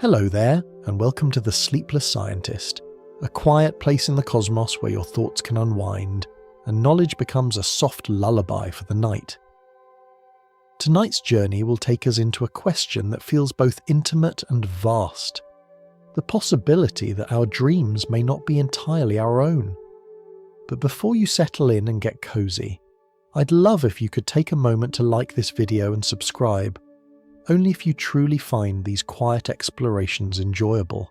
Hello there, and welcome to the Sleepless Scientist, a quiet place in the cosmos where your thoughts can unwind, and knowledge becomes a soft lullaby for the night. Tonight's journey will take us into a question that feels both intimate and vast. The possibility that our dreams may not be entirely our own. But before you settle in and get cozy, I'd love if you could take a moment to like this video and subscribe, only if you truly find these quiet explorations enjoyable.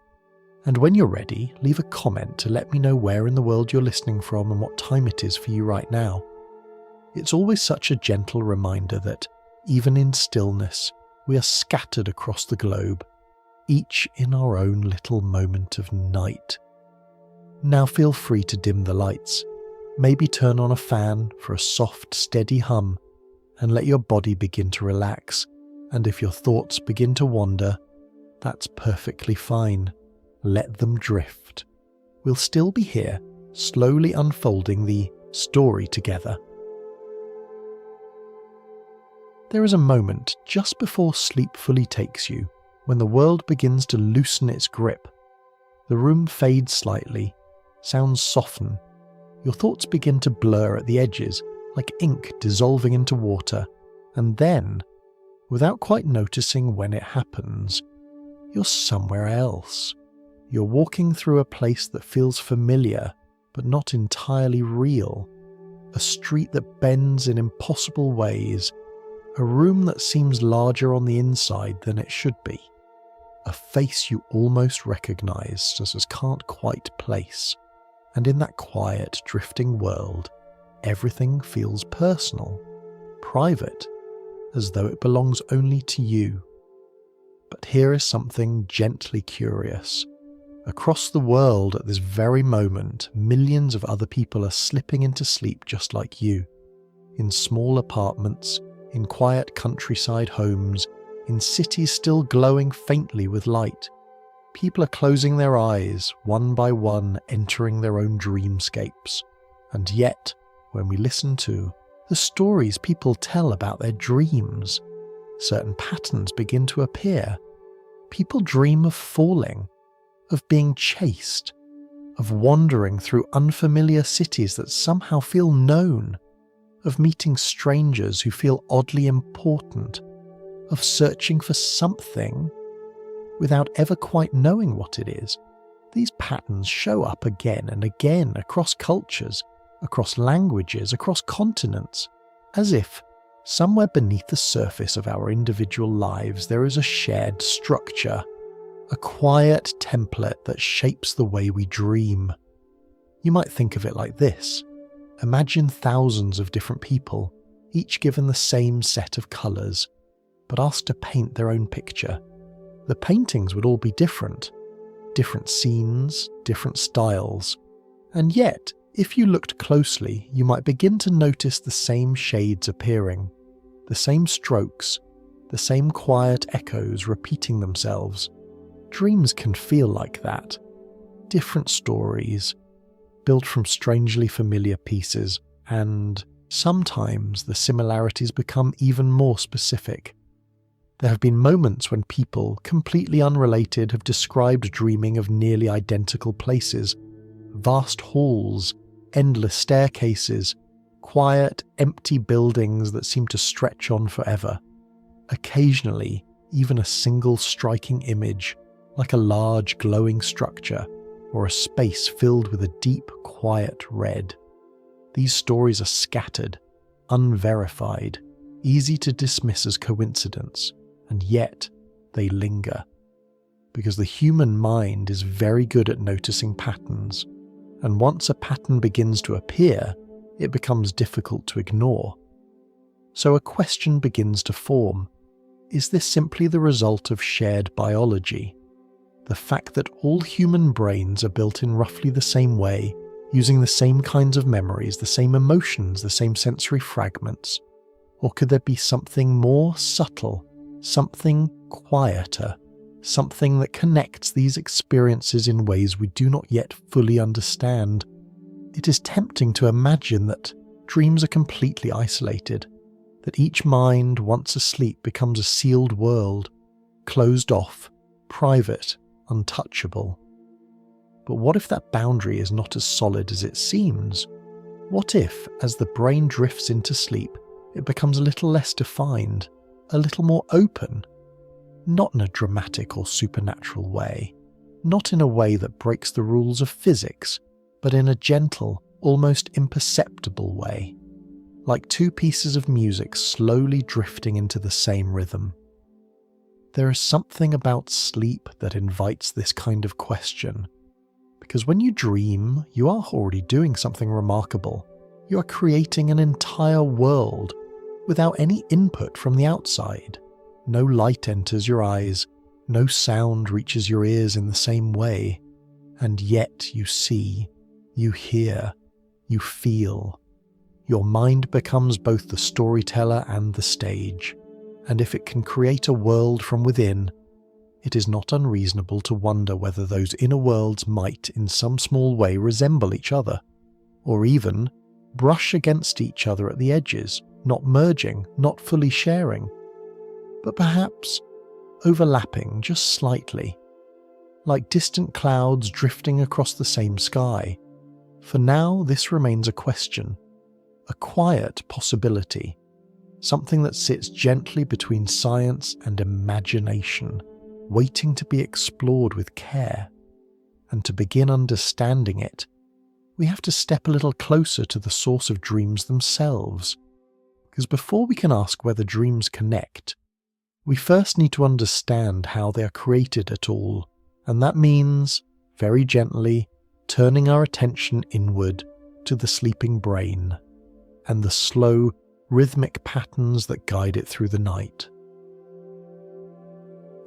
And when you're ready, leave a comment to let me know where in the world you're listening from and what time it is for you right now. It's always such a gentle reminder that, even in stillness, we are scattered across the globe, each in our own little moment of night. Now feel free to dim the lights, maybe turn on a fan for a soft, steady hum, and let your body begin to relax. And if your thoughts begin to wander, that's perfectly fine. Let them drift. We'll still be here, slowly unfolding the story together. There is a moment just before sleep fully takes you, when the world begins to loosen its grip. The room fades slightly, sounds soften. Your thoughts begin to blur at the edges, like ink dissolving into water, and then, without quite noticing when it happens, you're somewhere else. You're walking through a place that feels familiar, but not entirely real. A street that bends in impossible ways. A room that seems larger on the inside than it should be. A face you almost recognize as can't quite place. And in that quiet, drifting world, everything feels personal, private, as though it belongs only to you. But here is something gently curious. Across the world at this very moment, millions of other people are slipping into sleep just like you. In small apartments, in quiet countryside homes, in cities still glowing faintly with light. People are closing their eyes, one by one, entering their own dreamscapes. And yet, when we listen to the stories people tell about their dreams, certain patterns begin to appear. People dream of falling, of being chased, of wandering through unfamiliar cities that somehow feel known, of meeting strangers who feel oddly important, of searching for something without ever quite knowing what it is. These patterns show up again and again across cultures, across languages, across continents, as if somewhere beneath the surface of our individual lives there is a shared structure, a quiet template that shapes the way we dream. You might think of it like this. Imagine thousands of different people, each given the same set of colours, but asked to paint their own picture. The paintings would all be different scenes, different styles, and yet, if you looked closely, you might begin to notice the same shades appearing, the same strokes, the same quiet echoes repeating themselves. Dreams can feel like that. Different stories, built from strangely familiar pieces, and sometimes the similarities become even more specific. There have been moments when people, completely unrelated, have described dreaming of nearly identical places, vast halls, endless staircases, quiet, empty buildings that seem to stretch on forever. Occasionally, even a single striking image, like a large glowing structure, or a space filled with a deep, quiet red. These stories are scattered, unverified, easy to dismiss as coincidence, and yet they linger. Because the human mind is very good at noticing patterns, and once a pattern begins to appear, it becomes difficult to ignore. So a question begins to form. Is this simply the result of shared biology? The fact that all human brains are built in roughly the same way, using the same kinds of memories, the same emotions, the same sensory fragments? Or could there be something more subtle, something quieter, something that connects these experiences in ways we do not yet fully understand? It is tempting to imagine that dreams are completely isolated, that each mind, once asleep, becomes a sealed world, closed off, private, untouchable. But what if that boundary is not as solid as it seems? What if, as the brain drifts into sleep, it becomes a little less defined, a little more open? Not in a dramatic or supernatural way, not in a way that breaks the rules of physics, but in a gentle, almost imperceptible way, like two pieces of music slowly drifting into the same rhythm. There is something about sleep that invites this kind of question, because when you dream, you are already doing something remarkable. You are creating an entire world without any input from the outside. No light enters your eyes, no sound reaches your ears in the same way, and yet you see, you hear, you feel. Your mind becomes both the storyteller and the stage, and if it can create a world from within, it is not unreasonable to wonder whether those inner worlds might in some small way resemble each other, or even brush against each other at the edges, not merging, not fully sharing, but perhaps overlapping just slightly, like distant clouds drifting across the same sky. For now, this remains a question, a quiet possibility, something that sits gently between science and imagination, waiting to be explored with care. And to begin understanding it, we have to step a little closer to the source of dreams themselves. Because before we can ask whether dreams connect, we first need to understand how they are created at all, and that means, very gently, turning our attention inward to the sleeping brain, and the slow, rhythmic patterns that guide it through the night.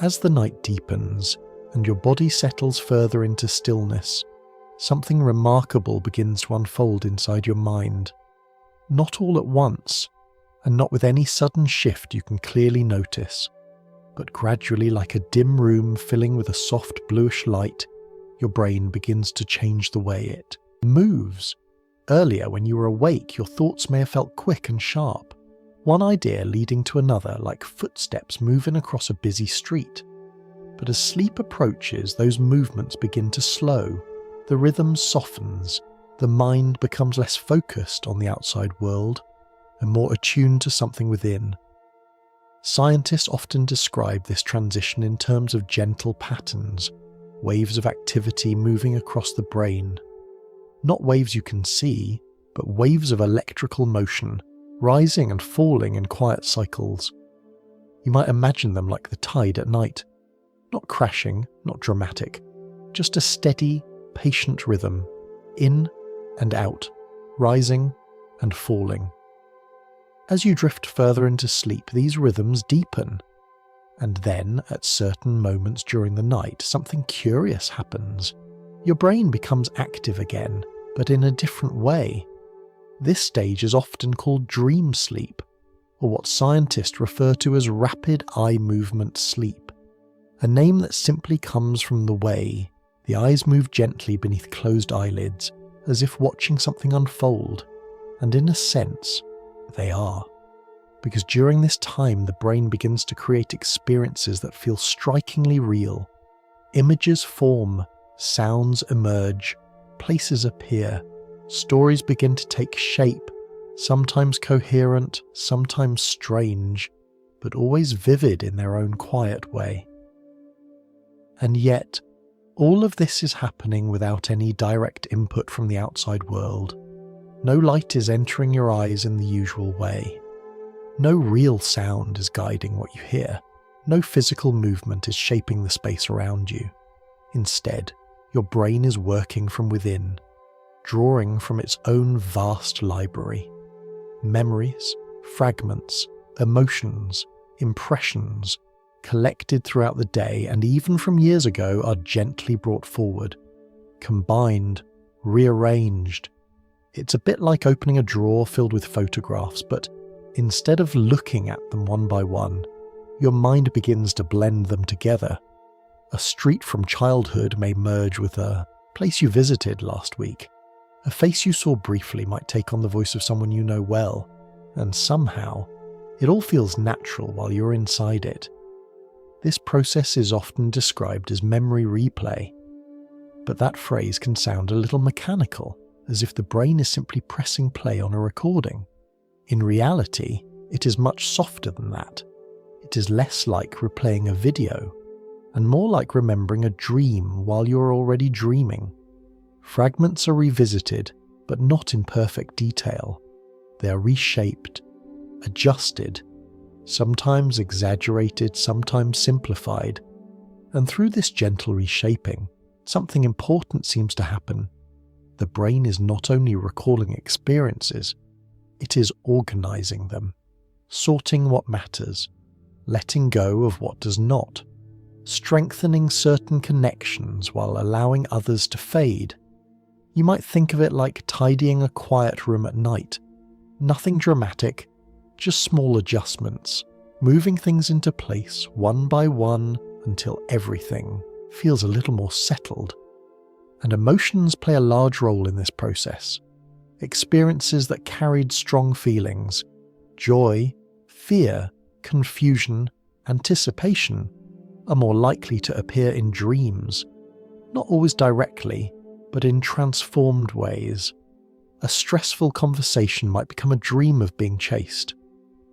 As the night deepens and your body settles further into stillness, something remarkable begins to unfold inside your mind. Not all at once, and not with any sudden shift you can clearly notice, but gradually, like a dim room filling with a soft bluish light, your brain begins to change the way it moves. Earlier, when you were awake, your thoughts may have felt quick and sharp, one idea leading to another like footsteps moving across a busy street. But as sleep approaches, those movements begin to slow, the rhythm softens, the mind becomes less focused on the outside world and more attuned to something within. Scientists often describe this transition in terms of gentle patterns, waves of activity moving across the brain. Not waves you can see, but waves of electrical motion, rising and falling in quiet cycles. You might imagine them like the tide at night. Not crashing, not dramatic, just a steady, patient rhythm, in and out, rising and falling. As you drift further into sleep, these rhythms deepen. And then, at certain moments during the night, something curious happens. Your brain becomes active again, but in a different way. This stage is often called dream sleep, or what scientists refer to as rapid eye movement sleep, a name that simply comes from the way the eyes move gently beneath closed eyelids, as if watching something unfold, and in a sense, they are. Because during this time, the brain begins to create experiences that feel strikingly real. Images form, sounds emerge, places appear, stories begin to take shape, sometimes coherent, sometimes strange, but always vivid in their own quiet way. And yet, all of this is happening without any direct input from the outside world. No light is entering your eyes in the usual way. No real sound is guiding what you hear. No physical movement is shaping the space around you. Instead, your brain is working from within, drawing from its own vast library. Memories, fragments, emotions, impressions, collected throughout the day and even from years ago, are gently brought forward, combined, rearranged. It's a bit like opening a drawer filled with photographs, but instead of looking at them one by one, your mind begins to blend them together. A street from childhood may merge with a place you visited last week. A face you saw briefly might take on the voice of someone you know well, and somehow, it all feels natural while you're inside it. This process is often described as memory replay, but that phrase can sound a little mechanical, as if the brain is simply pressing play on a recording. In reality, it is much softer than that. It is less like replaying a video, and more like remembering a dream while you're already dreaming. Fragments are revisited, but not in perfect detail. They are reshaped, adjusted, sometimes exaggerated, sometimes simplified, and through this gentle reshaping, something important seems to happen. The brain is not only recalling experiences, it is organizing them, sorting what matters, letting go of what does not, strengthening certain connections while allowing others to fade. You might think of it like tidying a quiet room at night. Nothing dramatic, just small adjustments, moving things into place one by one until everything feels a little more settled. And emotions play a large role in this process. Experiences that carried strong feelings, joy, fear, confusion, anticipation, are more likely to appear in dreams, not always directly, but in transformed ways. A stressful conversation might become a dream of being chased.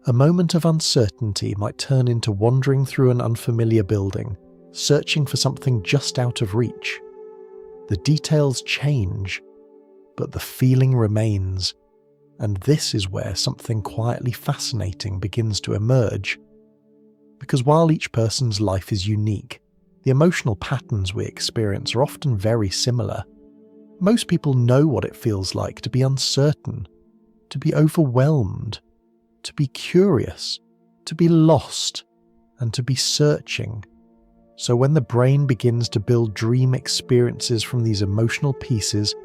A moment of uncertainty might turn into wandering through an unfamiliar building, searching for something just out of reach. The details change, but the feeling remains, and this is where something quietly fascinating begins to emerge. Because while each person's life is unique, the emotional patterns we experience are often very similar. Most people know what it feels like to be uncertain, to be overwhelmed, to be curious, to be lost, and to be searching. So when the brain begins to build dream experiences from these emotional pieces,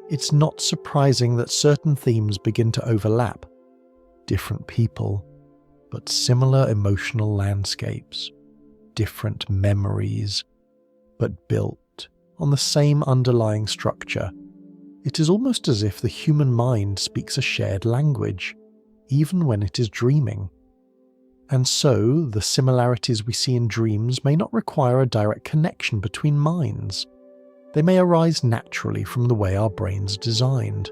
it's not surprising that certain themes begin to overlap. Different people, but similar emotional landscapes. Different memories, but built on the same underlying structure. It is almost as if the human mind speaks a shared language, even when it is dreaming. And so, the similarities we see in dreams may not require a direct connection between minds. They may arise naturally from the way our brains are designed.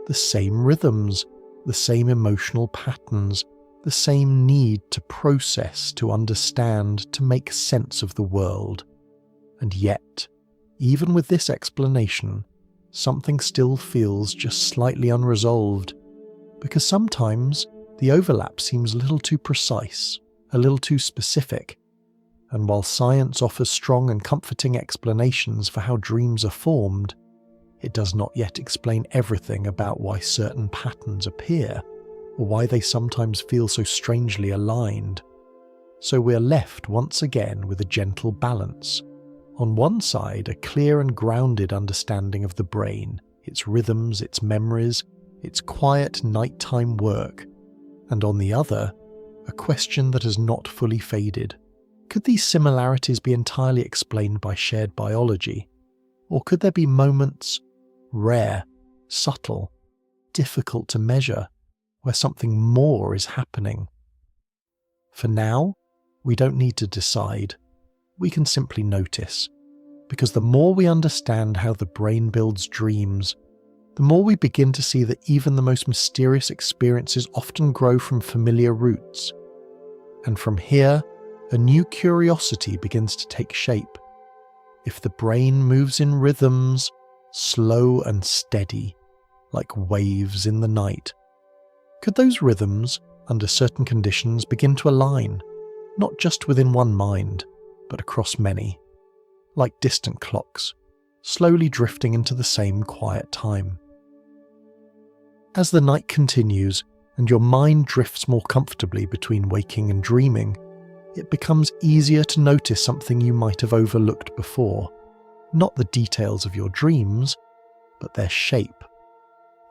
The same rhythms, the same emotional patterns, the same need to process, to understand, to make sense of the world. And yet, even with this explanation, something still feels just slightly unresolved, because sometimes the overlap seems a little too precise, a little too specific. And while science offers strong and comforting explanations for how dreams are formed, it does not yet explain everything about why certain patterns appear, or why they sometimes feel so strangely aligned. So we're left once again with a gentle balance. On one side, a clear and grounded understanding of the brain, its rhythms, its memories, its quiet nighttime work, and on the other, a question that has not fully faded. Could these similarities be entirely explained by shared biology? Or could there be moments, rare, subtle, difficult to measure, where something more is happening? For now, we don't need to decide. We can simply notice. Because the more we understand how the brain builds dreams, the more we begin to see that even the most mysterious experiences often grow from familiar roots. And from here, a new curiosity begins to take shape. If the brain moves in rhythms, slow and steady, like waves in the night, could those rhythms, under certain conditions, begin to align, not just within one mind, but across many, like distant clocks, slowly drifting into the same quiet time? As the night continues and your mind drifts more comfortably between waking and dreaming, it becomes easier to notice something you might have overlooked before. Not the details of your dreams, but their shape.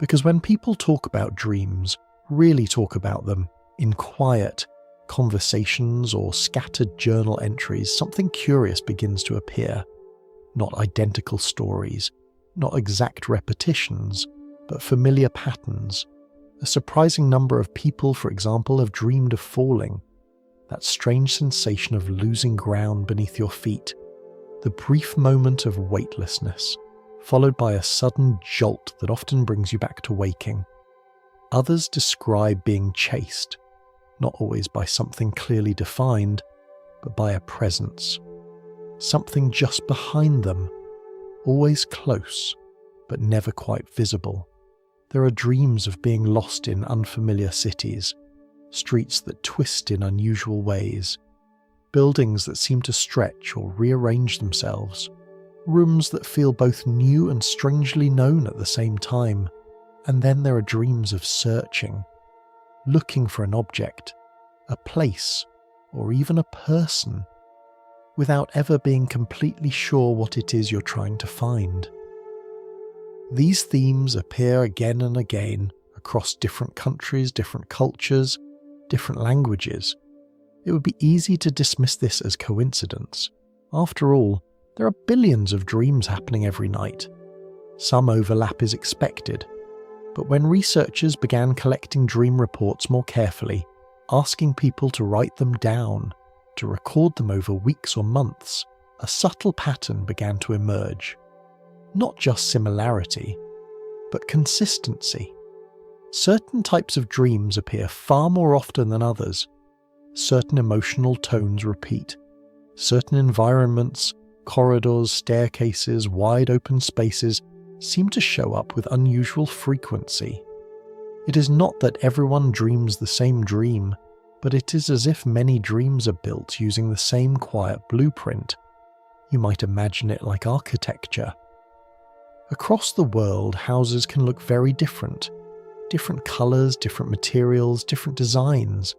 Because when people talk about dreams, really talk about them, in quiet conversations or scattered journal entries, something curious begins to appear. Not identical stories, not exact repetitions, but familiar patterns. A surprising number of people, for example, have dreamed of falling. that strange sensation of losing ground beneath your feet, the brief moment of weightlessness, followed by a sudden jolt that often brings you back to waking. Others describe being chased, not always by something clearly defined, but by a presence. Something just behind them, always close, but never quite visible. There are dreams of being lost in unfamiliar cities, streets that twist in unusual ways, buildings that seem to stretch or rearrange themselves, rooms that feel both new and strangely known at the same time. And then there are dreams of searching, looking for an object, a place, or even a person, without ever being completely sure what it is you're trying to find. These themes appear again and again across different countries, different cultures, different languages. It would be easy to dismiss this as coincidence. After all, there are billions of dreams happening every night. Some overlap is expected, but when researchers began collecting dream reports more carefully, asking people to write them down, to record them over weeks or months, a subtle pattern began to emerge. Not just similarity, but consistency. Certain types of dreams appear far more often than others. Certain emotional tones repeat. Certain environments, corridors, staircases, wide open spaces seem to show up with unusual frequency. It is not that everyone dreams the same dream, but it is as if many dreams are built using the same quiet blueprint. You might imagine it like architecture. Across the world, houses can look very different. Different colours, different materials, different designs.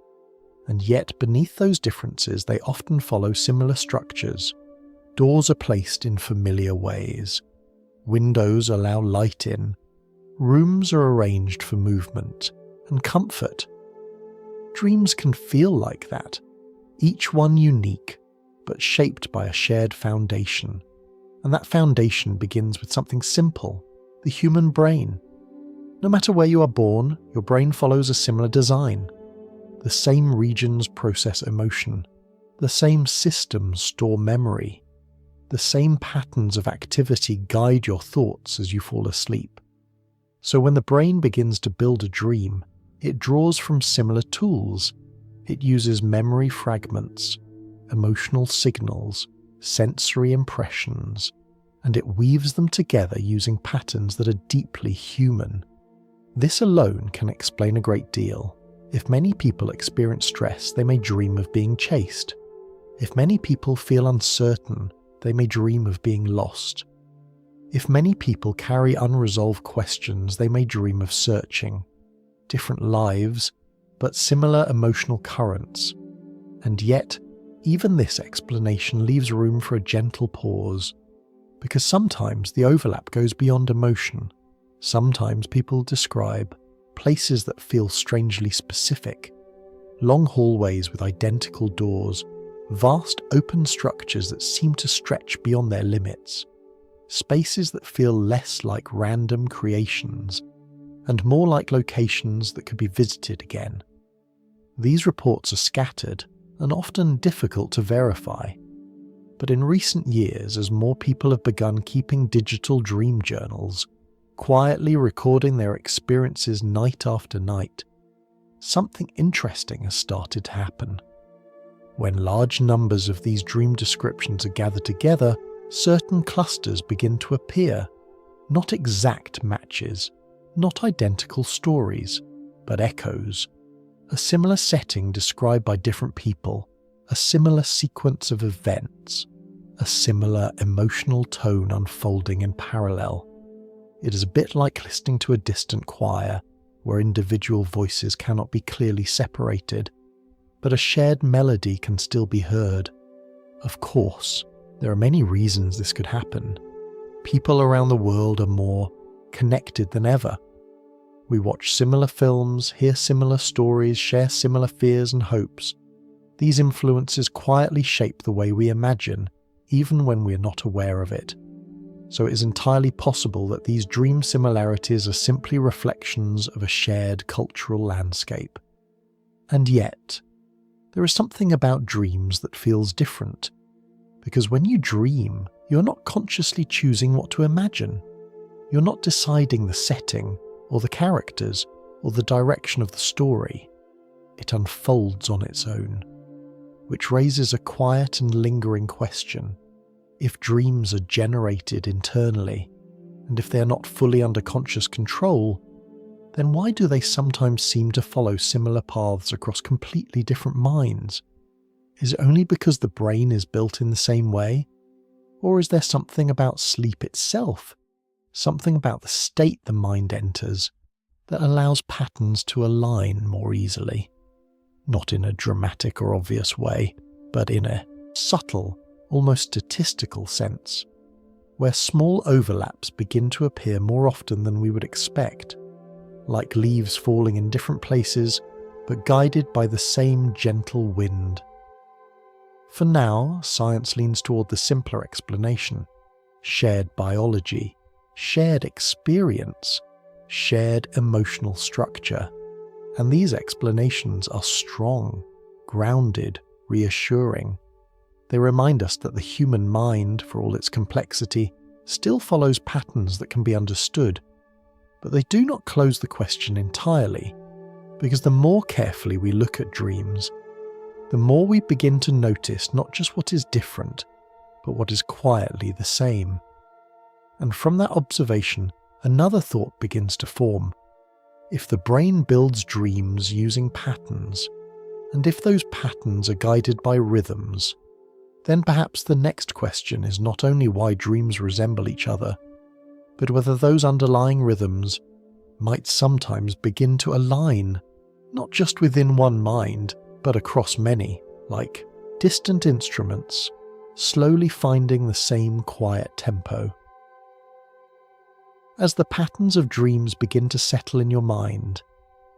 And yet beneath those differences, they often follow similar structures. Doors are placed in familiar ways. Windows allow light in. Rooms are arranged for movement and comfort. Dreams can feel like that, each one unique, but shaped by a shared foundation. And that foundation begins with something simple, the human brain. No matter where you are born, your brain follows a similar design. The same regions process emotion. The same systems store memory. The same patterns of activity guide your thoughts as you fall asleep. So when the brain begins to build a dream, it draws from similar tools. It uses memory fragments, emotional signals, sensory impressions, and it weaves them together using patterns that are deeply human. This alone can explain a great deal. If many people experience stress, they may dream of being chased. If many people feel uncertain, they may dream of being lost. If many people carry unresolved questions, they may dream of searching. Different lives, but similar emotional currents. And yet, even this explanation leaves room for a gentle pause, because sometimes the overlap goes beyond emotion. Sometimes people describe places that feel strangely specific, long hallways with identical doors, vast open structures that seem to stretch beyond their limits, spaces that feel less like random creations and more like locations that could be visited again. These reports are scattered and often difficult to verify, but in recent years, as more people have begun keeping digital dream journals, quietly recording their experiences night after night, something interesting has started to happen. When large numbers of these dream descriptions are gathered together, certain clusters begin to appear. Not exact matches, not identical stories, but echoes. A similar setting described by different people, a similar sequence of events, a similar emotional tone unfolding in parallel. It is a bit like listening to a distant choir, where individual voices cannot be clearly separated, but a shared melody can still be heard. Of course, there are many reasons this could happen. People around the world are more connected than ever. We watch similar films, hear similar stories, share similar fears and hopes. These influences quietly shape the way we imagine, even when we are not aware of it. So it is entirely possible that these dream similarities are simply reflections of a shared cultural landscape. And yet, There is something about dreams that feels different, because when you dream, you're not consciously choosing what to imagine. You're not deciding the setting, or the characters, or the direction of the story. It unfolds on its own, which raises a quiet and lingering question. If dreams are generated internally, and if they are not fully under conscious control, then why do they sometimes seem to follow similar paths across completely different minds? Is it only because the brain is built in the same way? Or is there something about sleep itself, something about the state the mind enters, that allows patterns to align more easily? Not in a dramatic or obvious way, but in a subtle, almost statistical sense, where small overlaps begin to appear more often than we would expect, like leaves falling in different places, but guided by the same gentle wind. For now, science leans toward the simpler explanation: shared biology, shared experience, shared emotional structure. And these explanations are strong, grounded, reassuring. They remind us that the human mind, for all its complexity, still follows patterns that can be understood. But they do not close the question entirely, because the more carefully we look at dreams, the more we begin to notice not just what is different, but what is quietly the same. And from that observation, another thought begins to form. If the brain builds dreams using patterns, and if those patterns are guided by rhythms, then perhaps the next question is not only why dreams resemble each other, but whether those underlying rhythms might sometimes begin to align, not just within one mind, but across many, like distant instruments, slowly finding the same quiet tempo. As the patterns of dreams begin to settle in your mind,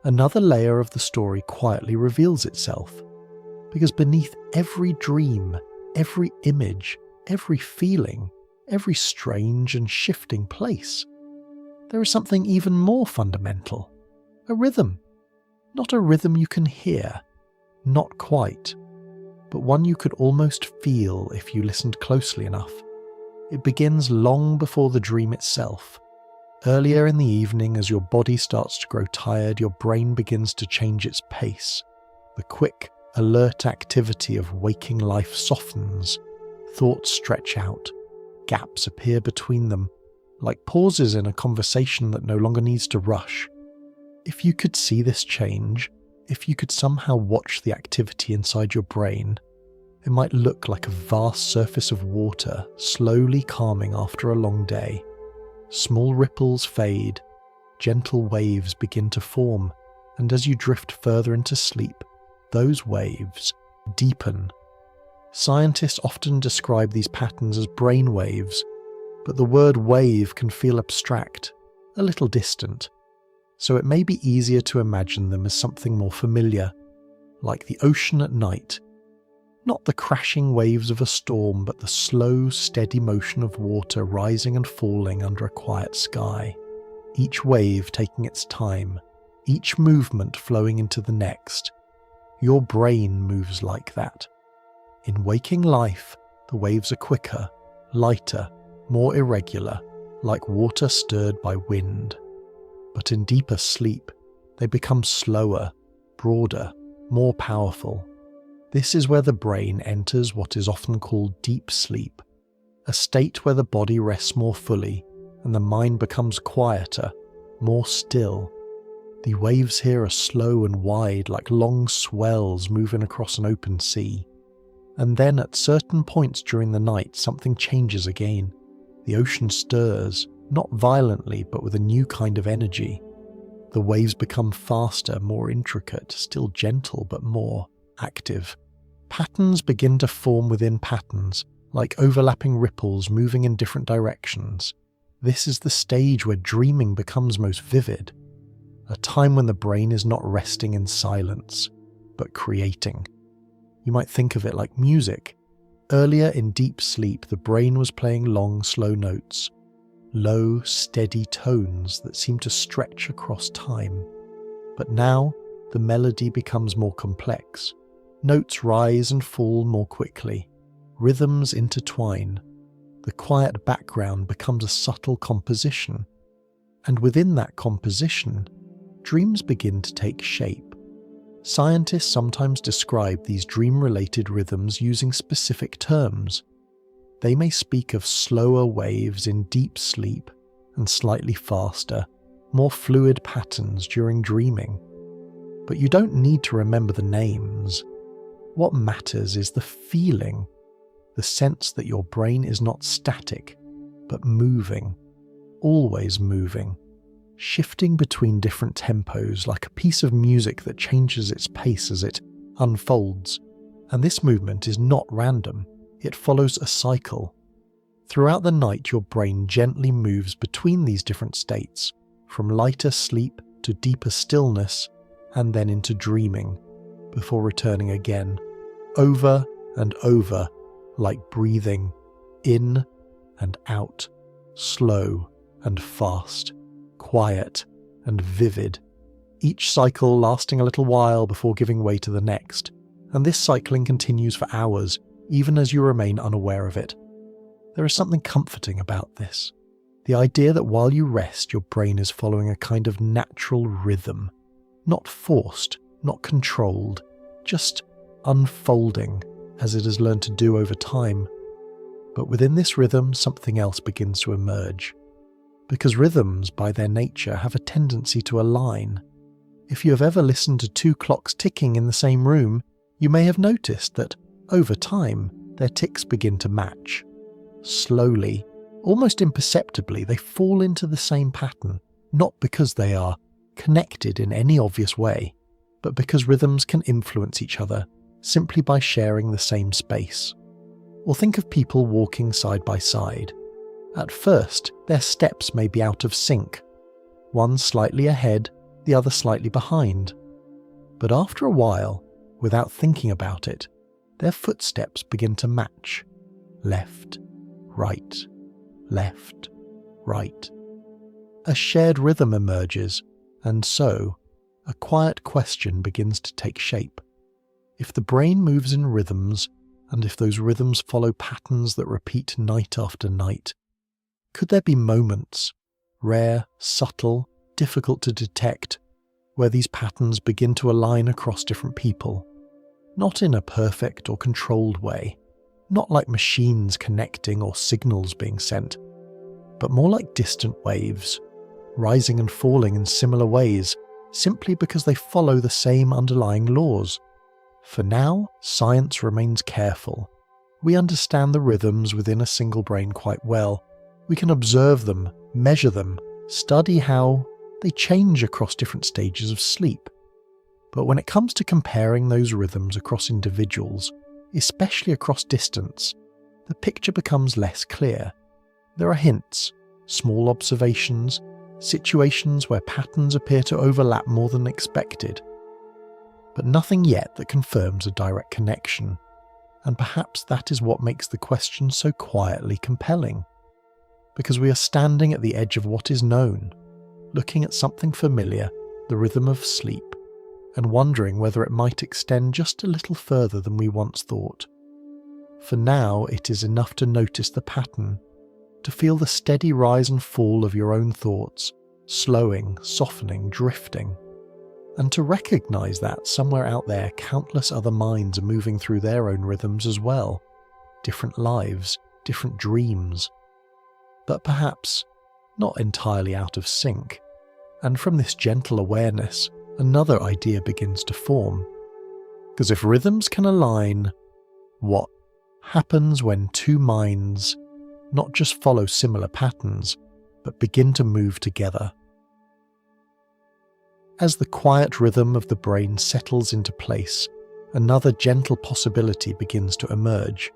another layer of the story quietly reveals itself, because beneath every dream, every image, every feeling, every strange and shifting place, there is something even more fundamental: a rhythm. Not a rhythm you can hear, not quite, but one you could almost feel if you listened closely enough. It begins long before the dream itself. Earlier in the evening, as your body starts to grow tired, your brain begins to change its pace. The quick, alert activity of waking life softens. Thoughts stretch out. Gaps appear between them, like pauses in a conversation that no longer needs to rush. If you could see this change, if you could somehow watch the activity inside your brain, it might look like a vast surface of water slowly calming after a long day. Small ripples fade, gentle waves begin to form, and as you drift further into sleep, those waves deepen. Scientists often describe these patterns as brainwaves, but the word wave can feel abstract, a little distant, so it may be easier to imagine them as something more familiar, like the ocean at night. Not the crashing waves of a storm, but the slow, steady motion of water rising and falling under a quiet sky. Each wave taking its time, each movement flowing into the next. Your brain moves like that. In waking life, the waves are quicker, lighter, more irregular, like water stirred by wind. But in deeper sleep, they become slower, broader, more powerful. This is where the brain enters what is often called deep sleep, a state where the body rests more fully and the mind becomes quieter, more still. The waves here are slow and wide, like long swells moving across an open sea. And then at certain points during the night, something changes again. The ocean stirs, not violently, but with a new kind of energy. The waves become faster, more intricate, still gentle, but more active. Patterns begin to form within patterns, like overlapping ripples moving in different directions. This is the stage where dreaming becomes most vivid, a time when the brain is not resting in silence, but creating. You might think of it like music. Earlier in deep sleep, the brain was playing long, slow notes, low, steady tones that seem to stretch across time. But now, the melody becomes more complex. Notes rise and fall more quickly. Rhythms intertwine. The quiet background becomes a subtle composition. And within that composition, dreams begin to take shape. Scientists sometimes describe these dream-related rhythms using specific terms. They may speak of slower waves in deep sleep and slightly faster, more fluid patterns during dreaming. But you don't need to remember the names. What matters is the feeling, the sense that your brain is not static, but moving, always moving, shifting between different tempos like a piece of music that changes its pace as it unfolds. And this movement is not random, it follows a cycle. Throughout the night, your brain gently moves between these different states, from lighter sleep to deeper stillness, and then into dreaming, before returning again, over and over, like breathing, in and out, slow and fast, quiet and vivid, each cycle lasting a little while before giving way to the next, and this cycling continues for hours, even as you remain unaware of it. There is something comforting about this, the idea that while you rest, your brain is following a kind of natural rhythm, not forced, not controlled, just unfolding as it has learned to do over time. But within this rhythm, something else begins to emerge. Because rhythms, by their nature, have a tendency to align. If you have ever listened to two clocks ticking in the same room, you may have noticed that, over time, their ticks begin to match. Slowly, almost imperceptibly, they fall into the same pattern, not because they are connected in any obvious way, but because rhythms can influence each other simply by sharing the same space. Or think of people walking side by side. At first, their steps may be out of sync, one slightly ahead, the other slightly behind. But after a while, without thinking about it, their footsteps begin to match. Left, right, left, right. A shared rhythm emerges, and so, a quiet question begins to take shape. If the brain moves in rhythms, and if those rhythms follow patterns that repeat night after night, could there be moments, rare, subtle, difficult to detect, where these patterns begin to align across different people? Not in a perfect or controlled way, not like machines connecting or signals being sent, but more like distant waves, rising and falling in similar ways, simply because they follow the same underlying laws. For now, science remains careful. We understand the rhythms within a single brain quite well. We can observe them, measure them, study how they change across different stages of sleep. But when it comes to comparing those rhythms across individuals, especially across distance, the picture becomes less clear. There are hints, small observations, situations where patterns appear to overlap more than expected, but nothing yet that confirms a direct connection. And perhaps that is what makes the question so quietly compelling. Because we are standing at the edge of what is known, looking at something familiar, the rhythm of sleep, and wondering whether it might extend just a little further than we once thought. For now, it is enough to notice the pattern, to feel the steady rise and fall of your own thoughts, slowing, softening, drifting, and to recognize that somewhere out there countless other minds are moving through their own rhythms as well, different lives, different dreams, but perhaps not entirely out of sync. And from this gentle awareness, another idea begins to form. Because if rhythms can align, what happens when two minds not just follow similar patterns, but begin to move together? As the quiet rhythm of the brain settles into place, another gentle possibility begins to emerge.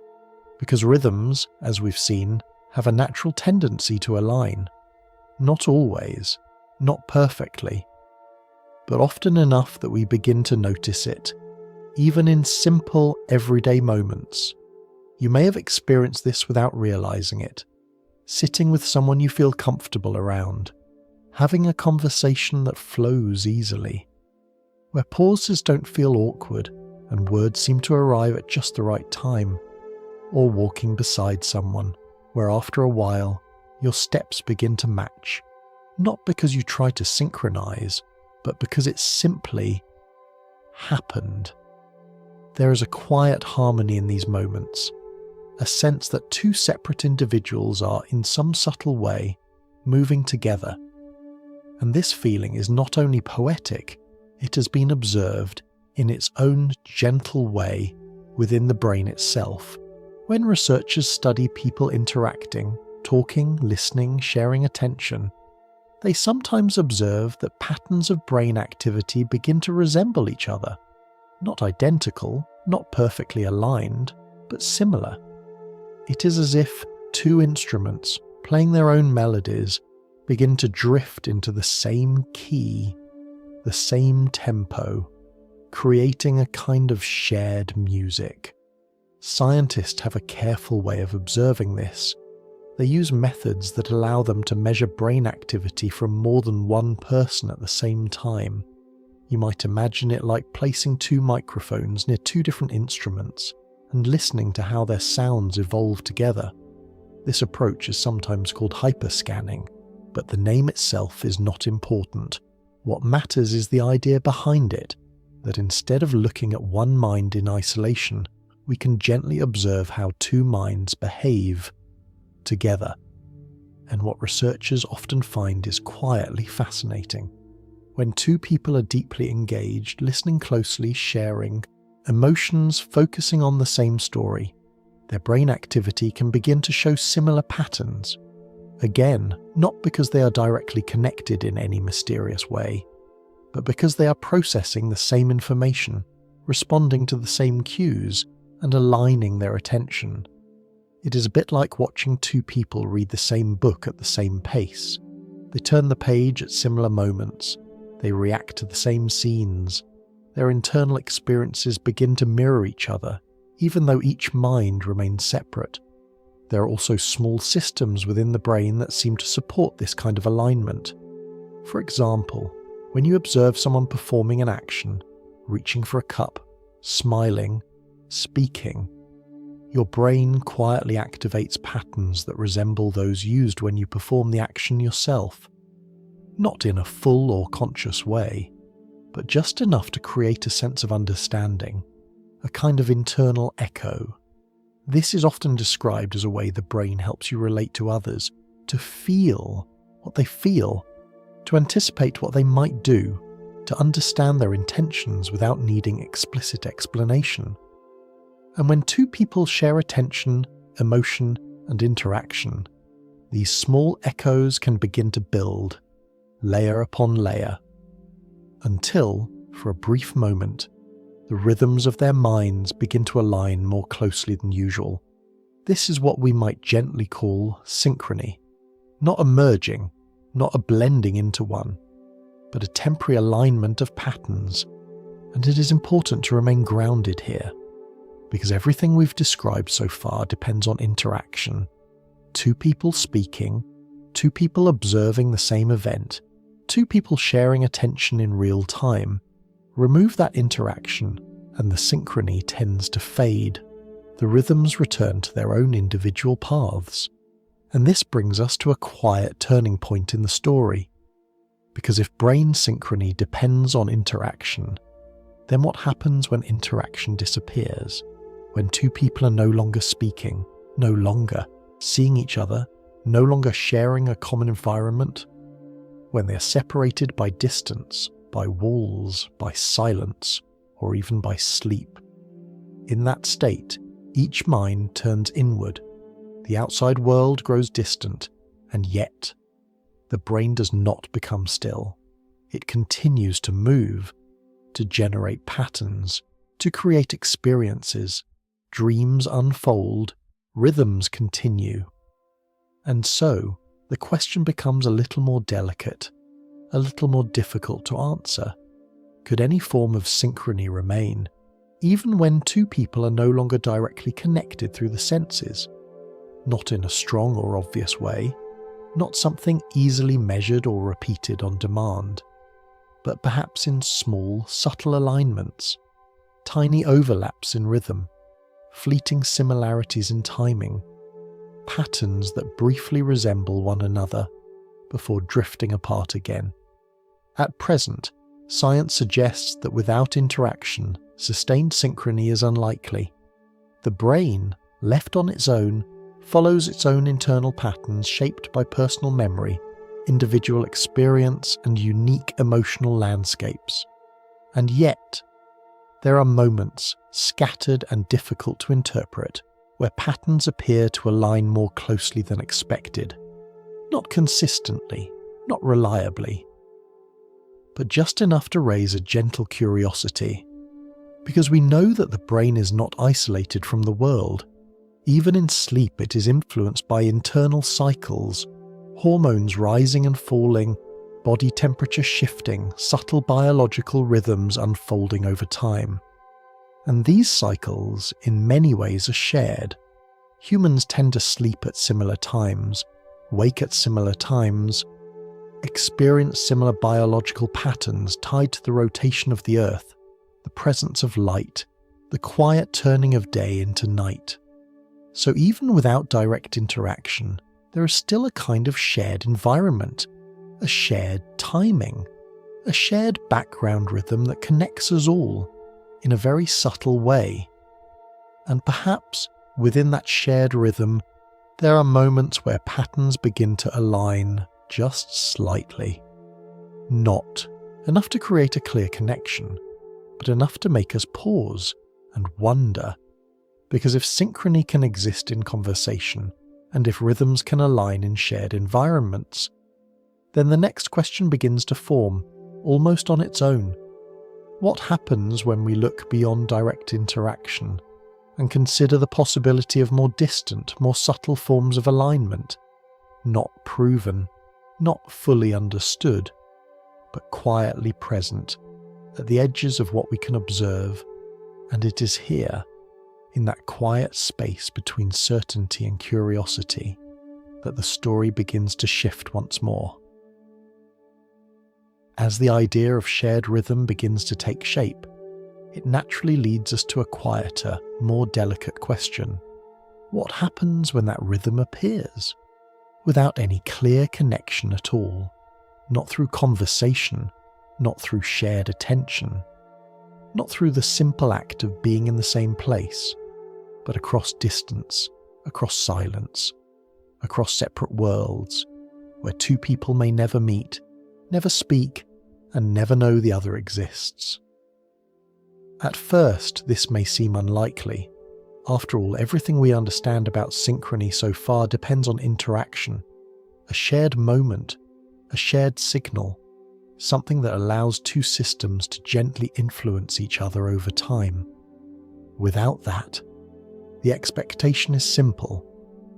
Because rhythms, as we've seen, have a natural tendency to align. Not always, not perfectly, but often enough that we begin to notice it, even in simple, everyday moments. You may have experienced this without realizing it. Sitting with someone you feel comfortable around, having a conversation that flows easily, where pauses don't feel awkward and words seem to arrive at just the right time, or walking beside someone, where after a while your steps begin to match, not because you try to synchronize, but because it simply happened. There is a quiet harmony in these moments, a sense that two separate individuals are, in some subtle way, moving together. And this feeling is not only poetic, it has been observed in its own gentle way within the brain itself. When researchers study people interacting, talking, listening, sharing attention, they sometimes observe that patterns of brain activity begin to resemble each other. Not identical, not perfectly aligned, but similar. It is as if two instruments, playing their own melodies, begin to drift into the same key, the same tempo, creating a kind of shared music. Scientists have a careful way of observing this. They use methods that allow them to measure brain activity from more than one person at the same time. You might imagine it like placing two microphones near two different instruments and listening to how their sounds evolve together. This approach is sometimes called hyperscanning, but the name itself is not important. What matters is the idea behind it, that instead of looking at one mind in isolation, we can gently observe how two minds behave together. And what researchers often find is quietly fascinating. When two people are deeply engaged, listening closely, sharing, emotions focusing on the same story, their brain activity can begin to show similar patterns. Again, not because they are directly connected in any mysterious way, but because they are processing the same information, responding to the same cues, and aligning their attention. It is a bit like watching two people read the same book at the same pace. They turn the page at similar moments. They react to the same scenes. Their internal experiences begin to mirror each other, even though each mind remains separate. There are also small systems within the brain that seem to support this kind of alignment. For example, when you observe someone performing an action, reaching for a cup, smiling, speaking, your brain quietly activates patterns that resemble those used when you perform the action yourself. Not in a full or conscious way, but just enough to create a sense of understanding, a kind of internal echo. This is often described as a way the brain helps you relate to others, to feel what they feel, to anticipate what they might do, to understand their intentions without needing explicit explanation. And when two people share attention, emotion, and interaction, these small echoes can begin to build, layer upon layer, until, for a brief moment, the rhythms of their minds begin to align more closely than usual. This is what we might gently call synchrony. Not a merging, not a blending into one, but a temporary alignment of patterns. And it is important to remain grounded here, because everything we've described so far depends on interaction. Two people speaking, two people observing the same event, two people sharing attention in real time. Remove that interaction, and the synchrony tends to fade. The rhythms return to their own individual paths. And this brings us to a quiet turning point in the story. Because if brain synchrony depends on interaction, then what happens when interaction disappears? When two people are no longer speaking, no longer seeing each other, no longer sharing a common environment? When they are separated by distance, by walls, by silence, or even by sleep. In that state, each mind turns inward. The outside world grows distant, and yet, the brain does not become still. It continues to move, to generate patterns, to create experiences. Dreams unfold, rhythms continue. And so, the question becomes a little more delicate, a little more difficult to answer. Could any form of synchrony remain, even when two people are no longer directly connected through the senses? Not in a strong or obvious way, not something easily measured or repeated on demand, but perhaps in small, subtle alignments, tiny overlaps in rhythm, fleeting similarities in timing, patterns that briefly resemble one another before drifting apart again. At present, science suggests that without interaction, sustained synchrony is unlikely. The brain, left on its own, follows its own internal patterns shaped by personal memory, individual experience, and unique emotional landscapes. And yet, there are moments, scattered and difficult to interpret, where patterns appear to align more closely than expected. Not consistently, not reliably, but just enough to raise a gentle curiosity. Because we know that the brain is not isolated from the world. Even in sleep, it is influenced by internal cycles, hormones rising and falling, body temperature shifting, subtle biological rhythms unfolding over time. And these cycles, in many ways, are shared. Humans tend to sleep at similar times, wake at similar times, experience similar biological patterns tied to the rotation of the Earth, the presence of light, the quiet turning of day into night. So even without direct interaction, there is still a kind of shared environment, a shared timing, a shared background rhythm that connects us all in a very subtle way. And perhaps within that shared rhythm, there are moments where patterns begin to align just slightly. Not enough to create a clear connection, but enough to make us pause and wonder. Because if synchrony can exist in conversation, and if rhythms can align in shared environments, then the next question begins to form, almost on its own. What happens when we look beyond direct interaction and consider the possibility of more distant, more subtle forms of alignment, not proven, not fully understood, but quietly present at the edges of what we can observe? And it is here, in that quiet space between certainty and curiosity, that the story begins to shift once more. As the idea of shared rhythm begins to take shape, it naturally leads us to a quieter, more delicate question. What happens when that rhythm appears? Without any clear connection at all, not through conversation, not through shared attention, not through the simple act of being in the same place, but across distance, across silence, across separate worlds, where two people may never meet, never speak, and never know the other exists. At first, this may seem unlikely. After all, everything we understand about synchrony so far depends on interaction, a shared moment, a shared signal, something that allows two systems to gently influence each other over time. Without that, the expectation is simple.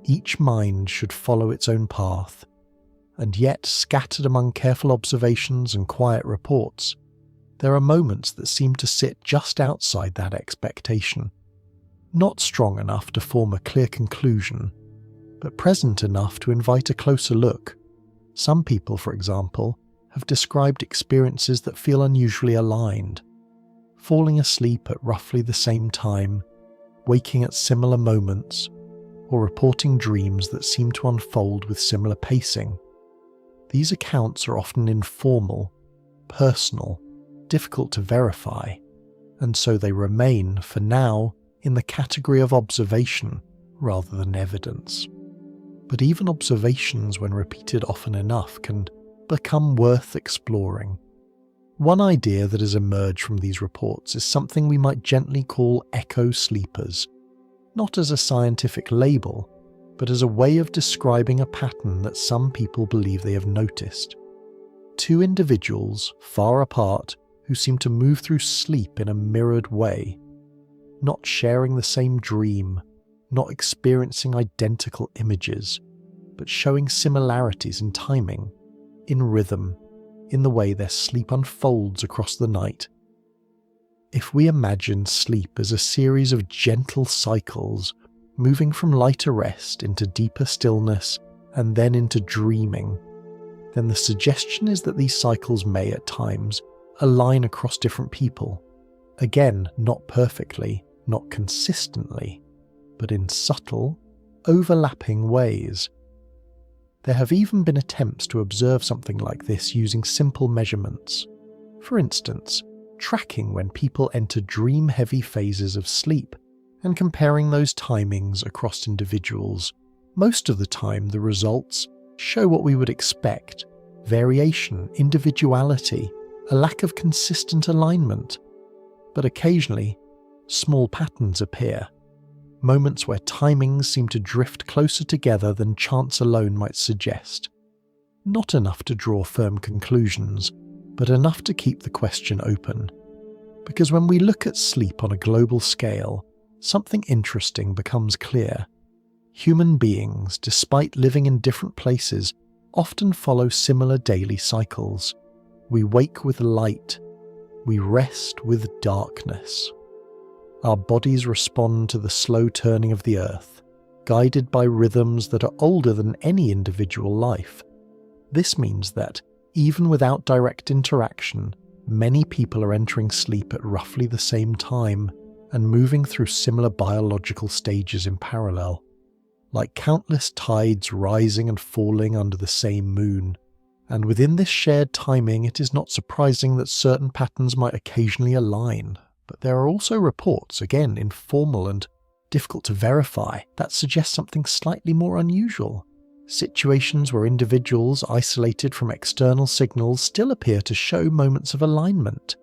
Each mind should follow its own path, and yet, scattered among careful observations and quiet reports, there are moments that seem to sit just outside that expectation, not strong enough to form a clear conclusion, but present enough to invite a closer look. Some people, for example, have described experiences that feel unusually aligned, falling asleep at roughly the same time, waking at similar moments, or reporting dreams that seem to unfold with similar pacing. These accounts are often informal, personal, difficult to verify, and so they remain, for now, in the category of observation rather than evidence. But even observations, when repeated often enough, can become worth exploring. One idea that has emerged from these reports is something we might gently call echo sleepers, not as a scientific label, but as a way of describing a pattern that some people believe they have noticed. Two individuals, far apart, who seem to move through sleep in a mirrored way, not sharing the same dream, not experiencing identical images, but showing similarities in timing, in rhythm, in the way their sleep unfolds across the night. If we imagine sleep as a series of gentle cycles, moving from lighter rest into deeper stillness and then into dreaming, then the suggestion is that these cycles may, at times, align across different people, Again, not perfectly, not consistently, but in subtle, overlapping ways. There have even been attempts to observe something like this using simple measurements. For instance, tracking when people enter dream-heavy phases of sleep and comparing those timings across individuals. Most of the time, the results show what we would expect: variation, individuality, a lack of consistent alignment. But occasionally, small patterns appear, moments where timings seem to drift closer together than chance alone might suggest. Not enough to draw firm conclusions, but enough to keep the question open. Because when we look at sleep on a global scale, something interesting becomes clear. Human beings, despite living in different places, often follow similar daily cycles. We wake with light. We rest with darkness. Our bodies respond to the slow turning of the earth, guided by rhythms that are older than any individual life. This means that, even without direct interaction, many people are entering sleep at roughly the same time and moving through similar biological stages in parallel. Like countless tides rising and falling under the same moon. And within this shared timing, it is not surprising that certain patterns might occasionally align. But there are also reports, again informal and difficult to verify, that suggest something slightly more unusual. Situations where individuals isolated from external signals still appear to show moments of alignment.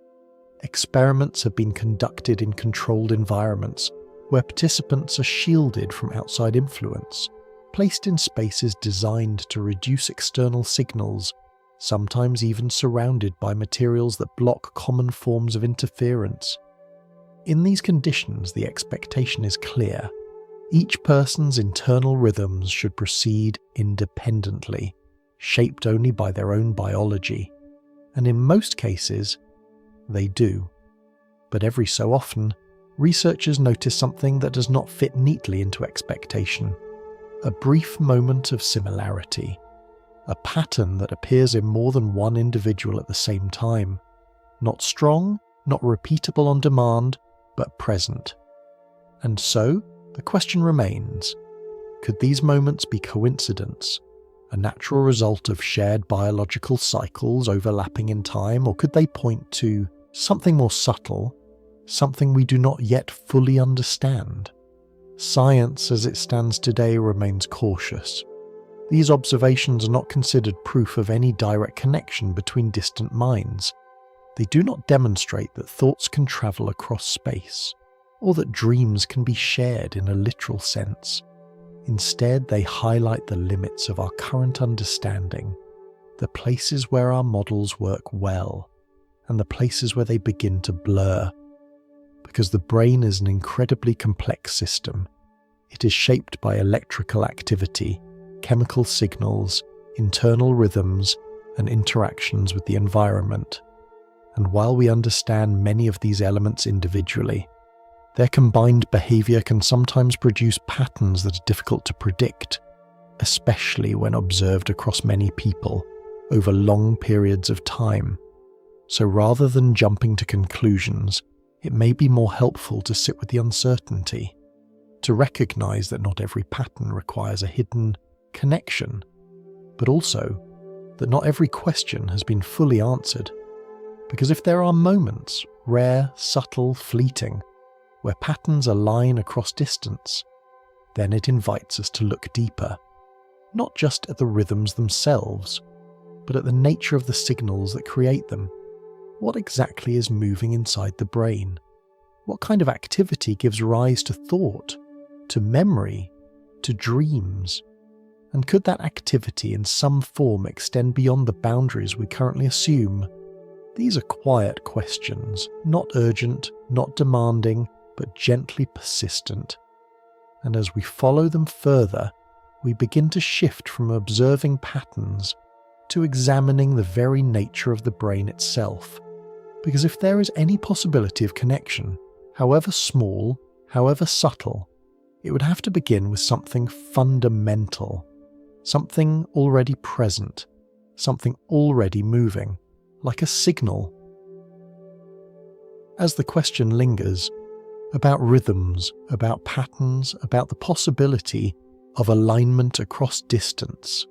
Experiments have been conducted in controlled environments, where participants are shielded from outside influence, placed in spaces designed to reduce external signals, sometimes even surrounded by materials that block common forms of interference. In these conditions, the expectation is clear. Each person's internal rhythms should proceed independently, shaped only by their own biology. And in most cases, they do. But every so often, researchers notice something that does not fit neatly into expectation. A brief moment of similarity. A pattern that appears in more than one individual at the same time. Not strong, not repeatable on demand, but present. And so, the question remains, could these moments be coincidence, a natural result of shared biological cycles overlapping in time, or could they point to something more subtle, something we do not yet fully understand? Science as it stands today remains cautious. These observations are not considered proof of any direct connection between distant minds. They do not demonstrate that thoughts can travel across space, or that dreams can be shared in a literal sense. Instead, they highlight the limits of our current understanding, the places where our models work well, and the places where they begin to blur. Because the brain is an incredibly complex system. It is shaped by electrical activity, chemical signals, internal rhythms, and interactions with the environment. And while we understand many of these elements individually, their combined behavior can sometimes produce patterns that are difficult to predict, especially when observed across many people over long periods of time. So rather than jumping to conclusions, it may be more helpful to sit with the uncertainty, to recognize that not every pattern requires a hidden connection, but also that not every question has been fully answered. Because if there are moments, rare, subtle, fleeting, where patterns align across distance, then it invites us to look deeper, not just at the rhythms themselves, but at the nature of the signals that create them. What exactly is moving inside the brain? What kind of activity gives rise to thought, to memory, to dreams? And could that activity in some form extend beyond the boundaries we currently assume? These are quiet questions, not urgent, not demanding, but gently persistent. And as we follow them further, we begin to shift from observing patterns to examining the very nature of the brain itself. Because if there is any possibility of connection, however small, however subtle, it would have to begin with something fundamental, something already present, something already moving, like a signal. as the question lingers, about rhythms, about patterns, about the possibility of alignment across distance.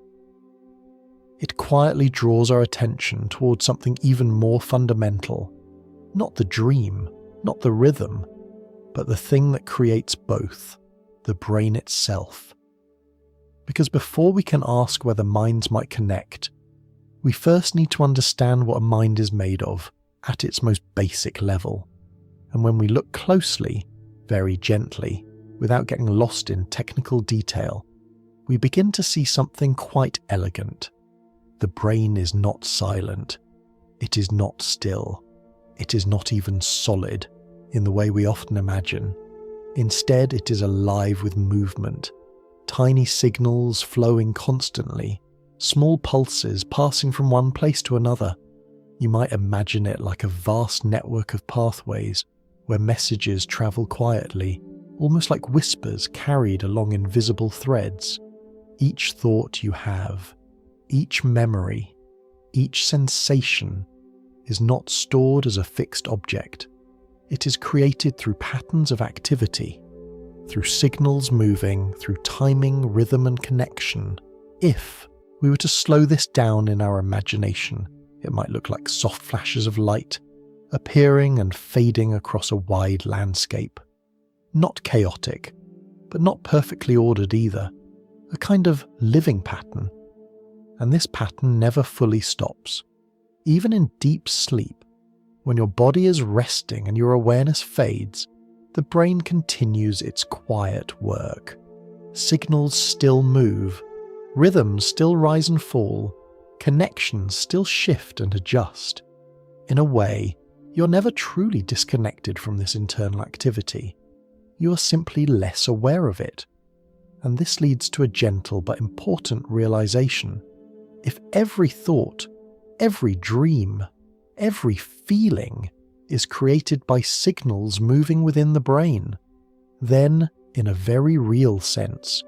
It quietly draws our attention towards something even more fundamental, not the dream, not the rhythm, but the thing that creates both, the brain itself. Because before we can ask whether minds might connect, we first need to understand what a mind is made of at its most basic level. And when we look closely, very gently, without getting lost in technical detail, we begin to see something quite elegant. The brain is not silent. It is not still. It is not even solid in the way we often imagine. Instead, it is alive with movement, tiny signals flowing constantly, small pulses passing from one place to another. You might imagine it like a vast network of pathways where messages travel quietly, almost like whispers carried along invisible threads. Each thought you have, each memory, each sensation is not stored as a fixed object. It is created through patterns of activity, through signals moving, through timing, rhythm and connection. If we were to slow this down in our imagination, it might look like soft flashes of light, appearing and fading across a wide landscape. Not chaotic, but not perfectly ordered either. A kind of living pattern. And this pattern never fully stops. Even in deep sleep, when your body is resting and your awareness fades, the brain continues its quiet work. Signals still move, rhythms still rise and fall, connections still shift and adjust. In a way, you're never truly disconnected from this internal activity. You are simply less aware of it. And this leads to a gentle but important realization. If every thought, every dream, every feeling is created by signals moving within the brain, then, in a very real sense,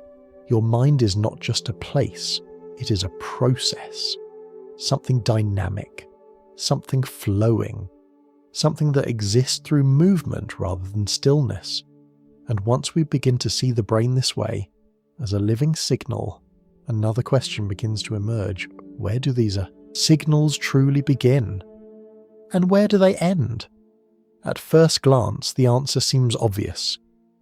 your mind is not just a place, it is a process. Something dynamic, something flowing, something that exists through movement rather than stillness. And once we begin to see the brain this way, as a living signal, another question begins to emerge. Where do these signals truly begin? And where do they end? At first glance, the answer seems obvious.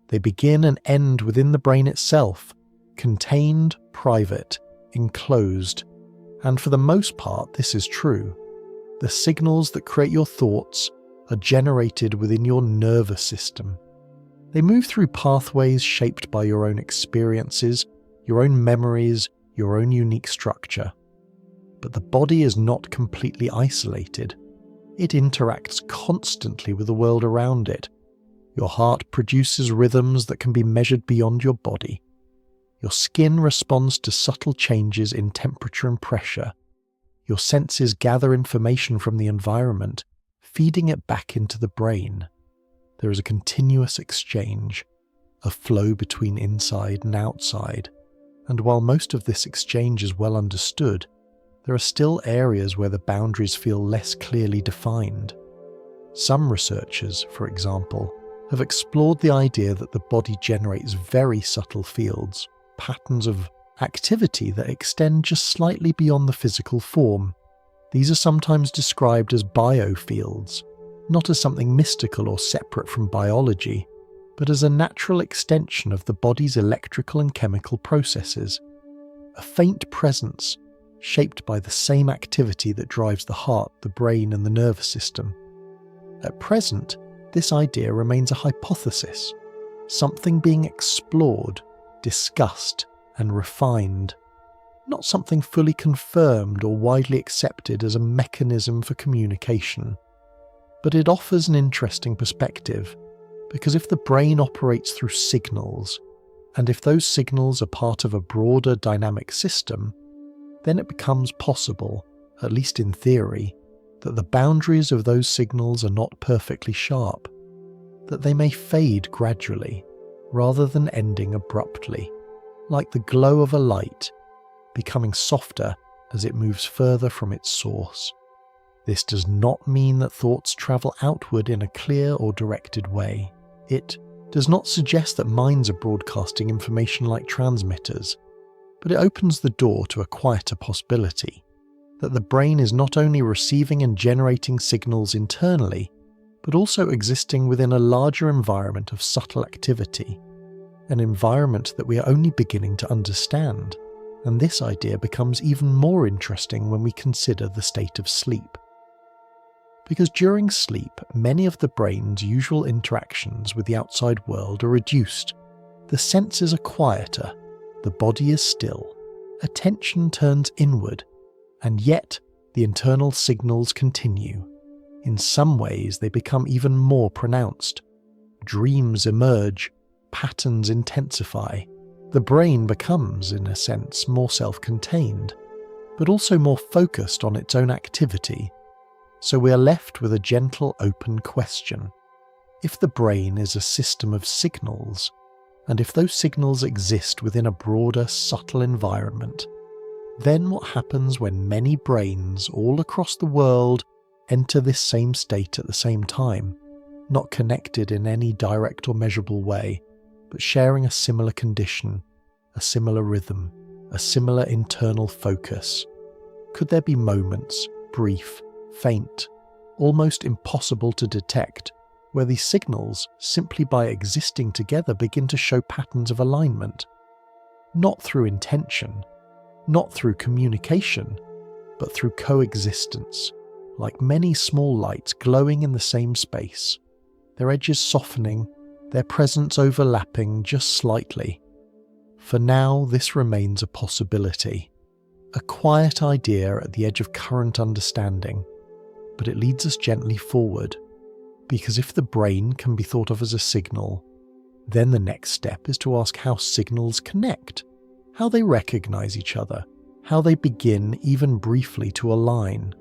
They begin and end within the brain itself, contained, private, enclosed. And for the most part, this is true. The signals that create your thoughts are generated within your nervous system. They move through pathways shaped by your own experiences, your own memories, your own unique structure. But the body is not completely isolated. It interacts constantly with the world around it. Your heart produces rhythms that can be measured beyond your body. Your skin responds to subtle changes in temperature and pressure. Your senses gather information from the environment, feeding it back into the brain. There is a continuous exchange, a flow between inside and outside. And while most of this exchange is well understood, there are still areas where the boundaries feel less clearly defined. Some researchers, for example, have explored the idea that the body generates very subtle fields, patterns of activity that extend just slightly beyond the physical form. These are sometimes described as biofields, not as something mystical or separate from biology, but as a natural extension of the body's electrical and chemical processes. A faint presence, shaped by the same activity that drives the heart, the brain, and the nervous system. At present, this idea remains a hypothesis, something being explored, discussed, and refined, not something fully confirmed or widely accepted as a mechanism for communication. But it offers an interesting perspective, because if the brain operates through signals, and if those signals are part of a broader dynamic system, then it becomes possible, at least in theory, that the boundaries of those signals are not perfectly sharp, that they may fade gradually, rather than ending abruptly, like the glow of a light, becoming softer as it moves further from its source. This does not mean that thoughts travel outward in a clear or directed way. It does not suggest that minds are broadcasting information like transmitters, but it opens the door to a quieter possibility, that the brain is not only receiving and generating signals internally, but also existing within a larger environment of subtle activity, an environment that we are only beginning to understand. And this idea becomes even more interesting when we consider the state of sleep. Because during sleep, many of the brain's usual interactions with the outside world are reduced. The senses are quieter, the body is still, attention turns inward, and yet the internal signals continue. In some ways, they become even more pronounced. Dreams emerge, patterns intensify. The brain becomes, in a sense, more self-contained, but also more focused on its own activity. So we are left with a gentle, open question. If the brain is a system of signals, and if those signals exist within a broader, subtle environment, then what happens when many brains all across the world enter this same state at the same time, not connected in any direct or measurable way, but sharing a similar condition, a similar rhythm, a similar internal focus? Could there be moments, brief, faint, almost impossible to detect, where these signals, simply by existing together, begin to show patterns of alignment? Not through intention, not through communication, but through coexistence, like many small lights glowing in the same space, their edges softening, their presence overlapping just slightly. For now, this remains a possibility, a quiet idea at the edge of current understanding, but it leads us gently forward, because if the brain can be thought of as a signal, then the next step is to ask how signals connect, how they recognize each other, how they begin even briefly to align.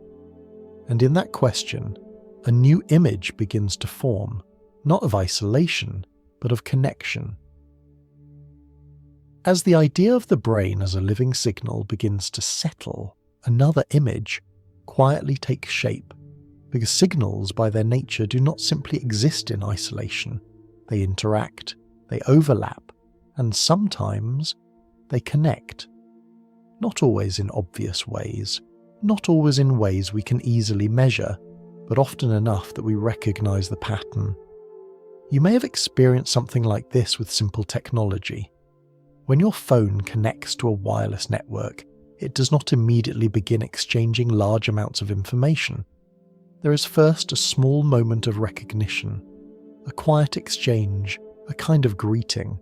And in that question, a new image begins to form, not of isolation, but of connection. As the idea of the brain as a living signal begins to settle, another image quietly takes shape, because signals by their nature do not simply exist in isolation. They interact, they overlap, and sometimes they connect. Not always in obvious ways, not always in ways we can easily measure, but often enough that we recognize the pattern. You may have experienced something like this with simple technology. When your phone connects to a wireless network, it does not immediately begin exchanging large amounts of information. There is first a small moment of recognition, a quiet exchange, a kind of greeting.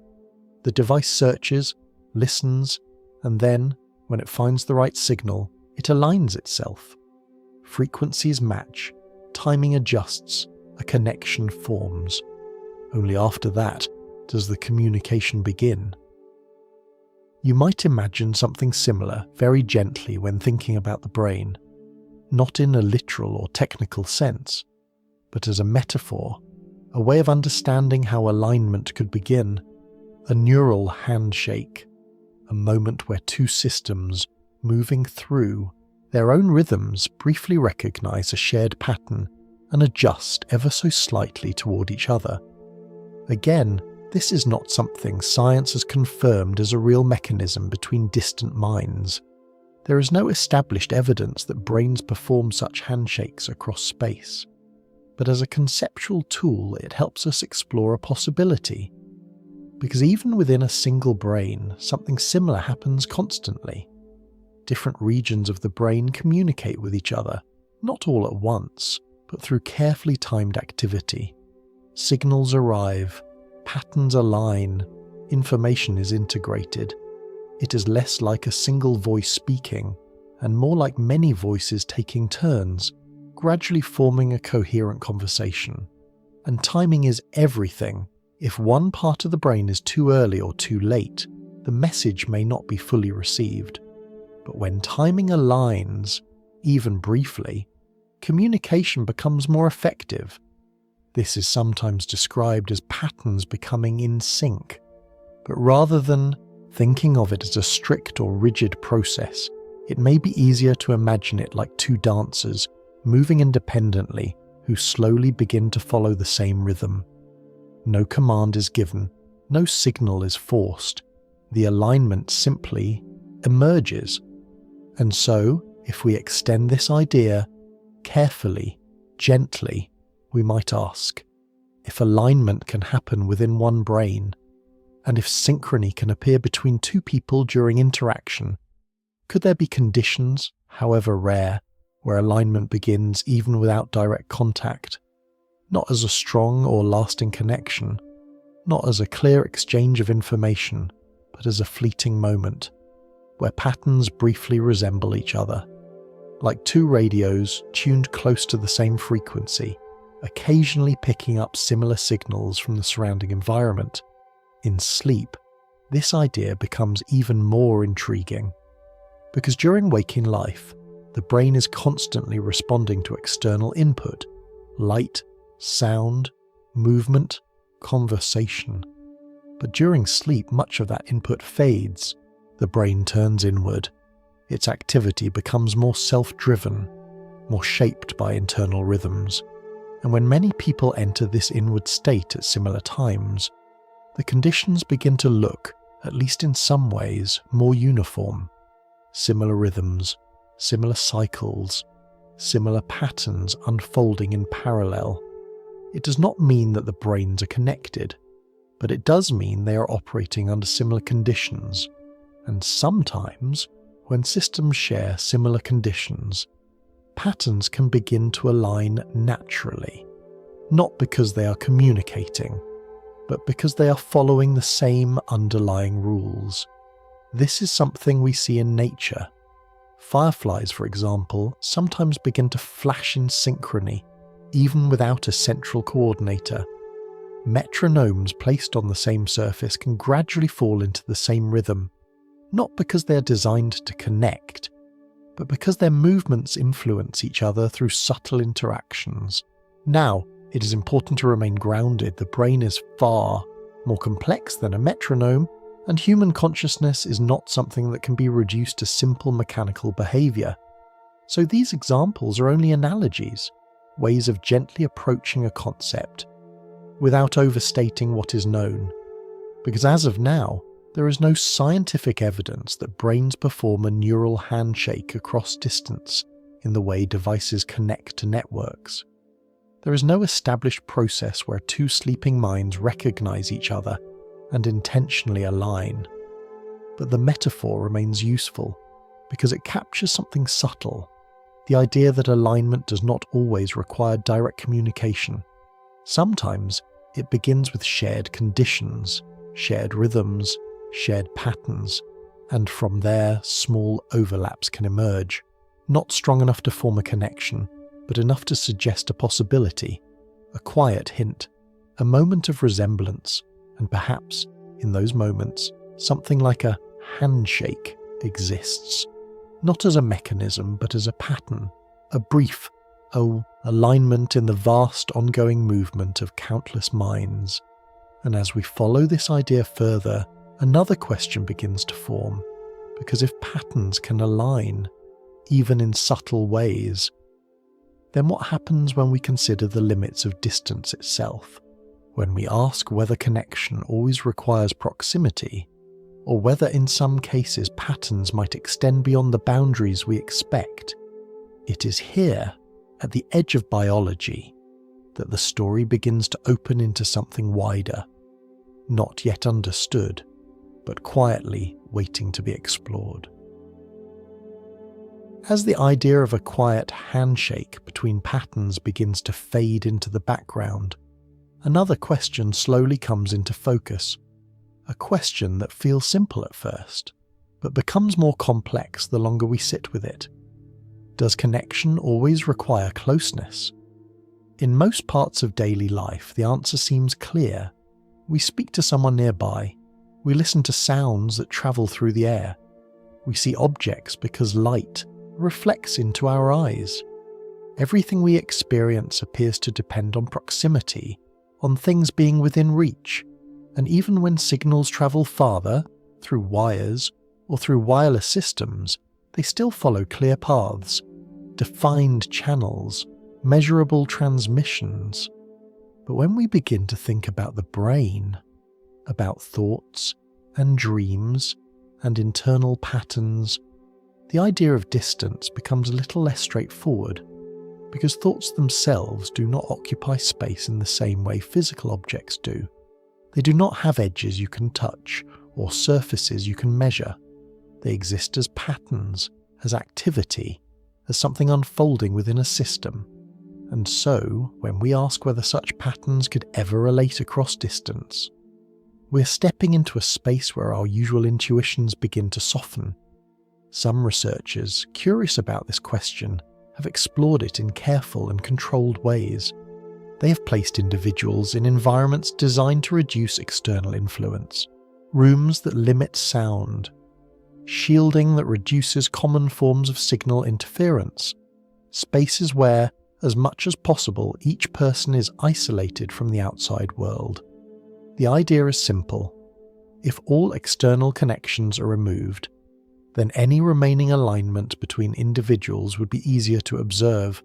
The device searches, listens, and then, when it finds the right signal, it aligns itself. Frequencies match, timing adjusts, a connection forms. Only after that does the communication begin. You might imagine something similar very gently when thinking about the brain, not in a literal or technical sense, but as a metaphor, a way of understanding how alignment could begin, a neural handshake, a moment where two systems, moving through their own rhythms, briefly recognize a shared pattern and adjust ever so slightly toward each other. Again, this is not something science has confirmed as a real mechanism between distant minds. There is no established evidence that brains perform such handshakes across space. But as a conceptual tool, it helps us explore a possibility. Because even within a single brain, something similar happens constantly. Different regions of the brain communicate with each other, not all at once, but through carefully timed activity. Signals arrive, patterns align, information is integrated. It is less like a single voice speaking, and more like many voices taking turns, gradually forming a coherent conversation. And timing is everything. If one part of the brain is too early or too late, the message may not be fully received. But when timing aligns, even briefly, communication becomes more effective. This is sometimes described as patterns becoming in sync. But rather than thinking of it as a strict or rigid process, it may be easier to imagine it like two dancers moving independently, who slowly begin to follow the same rhythm. No command is given, no signal is forced. The alignment simply emerges. And so, if we extend this idea carefully, gently, we might ask, if alignment can happen within one brain, and if synchrony can appear between two people during interaction, could there be conditions, however rare, where alignment begins even without direct contact, not as a strong or lasting connection, not as a clear exchange of information, but as a fleeting moment, where patterns briefly resemble each other, like two radios tuned close to the same frequency, occasionally picking up similar signals from the surrounding environment. In sleep, this idea becomes even more intriguing, because during waking life, the brain is constantly responding to external input, light, sound, movement, conversation. But during sleep, much of that input fades. The brain turns inward. Its activity becomes more self-driven, more shaped by internal rhythms. And when many people enter this inward state at similar times, the conditions begin to look, at least in some ways, more uniform. Similar rhythms, similar cycles, similar patterns unfolding in parallel. It does not mean that the brains are connected, but it does mean they are operating under similar conditions. And sometimes, when systems share similar conditions, patterns can begin to align naturally, not because they are communicating, but because they are following the same underlying rules. This is something we see in nature. Fireflies, for example, sometimes begin to flash in synchrony, even without a central coordinator. Metronomes placed on the same surface can gradually fall into the same rhythm, not because they are designed to connect, but because their movements influence each other through subtle interactions. Now, it is important to remain grounded. The brain is far more complex than a metronome, and human consciousness is not something that can be reduced to simple mechanical behavior. So these examples are only analogies, ways of gently approaching a concept, without overstating what is known. Because as of now, there is no scientific evidence that brains perform a neural handshake across distance in the way devices connect to networks. There is no established process where two sleeping minds recognize each other and intentionally align. But the metaphor remains useful because it captures something subtle, the idea that alignment does not always require direct communication. Sometimes it begins with shared conditions, shared rhythms, shared patterns, and from there small overlaps can emerge, not strong enough to form a connection, but enough to suggest a possibility, a quiet hint, a moment of resemblance, and perhaps, in those moments, something like a handshake exists, not as a mechanism but as a pattern, a brief, alignment in the vast ongoing movement of countless minds. And as we follow this idea further, another question begins to form, because if patterns can align, even in subtle ways, then what happens when we consider the limits of distance itself? When we ask whether connection always requires proximity, or whether in some cases patterns might extend beyond the boundaries we expect, it is here, at the edge of biology, that the story begins to open into something wider, not yet understood, but quietly waiting to be explored. As the idea of a quiet handshake between patterns begins to fade into the background, another question slowly comes into focus, a question that feels simple at first, but becomes more complex the longer we sit with it. Does connection always require closeness? In most parts of daily life, the answer seems clear. We speak to someone nearby. We listen to sounds that travel through the air. We see objects because light reflects into our eyes. Everything we experience appears to depend on proximity, on things being within reach, and even when signals travel farther, through wires or through wireless systems, they still follow clear paths. defined channels, measurable transmissions. But when we begin to think about the brain, about thoughts and dreams and internal patterns, the idea of distance becomes a little less straightforward, because thoughts themselves do not occupy space in the same way physical objects do. They do not have edges you can touch or surfaces you can measure. They exist as patterns, as activity, as something unfolding within a system. And so, when we ask whether such patterns could ever relate across distance, we're stepping into a space where our usual intuitions begin to soften. Some researchers, curious about this question, have explored it in careful and controlled ways. They have placed individuals in environments designed to reduce external influence, rooms that limit sound, shielding that reduces common forms of signal interference, spaces where, as much as possible, each person is isolated from the outside world. The idea is simple. If all external connections are removed, then any remaining alignment between individuals would be easier to observe,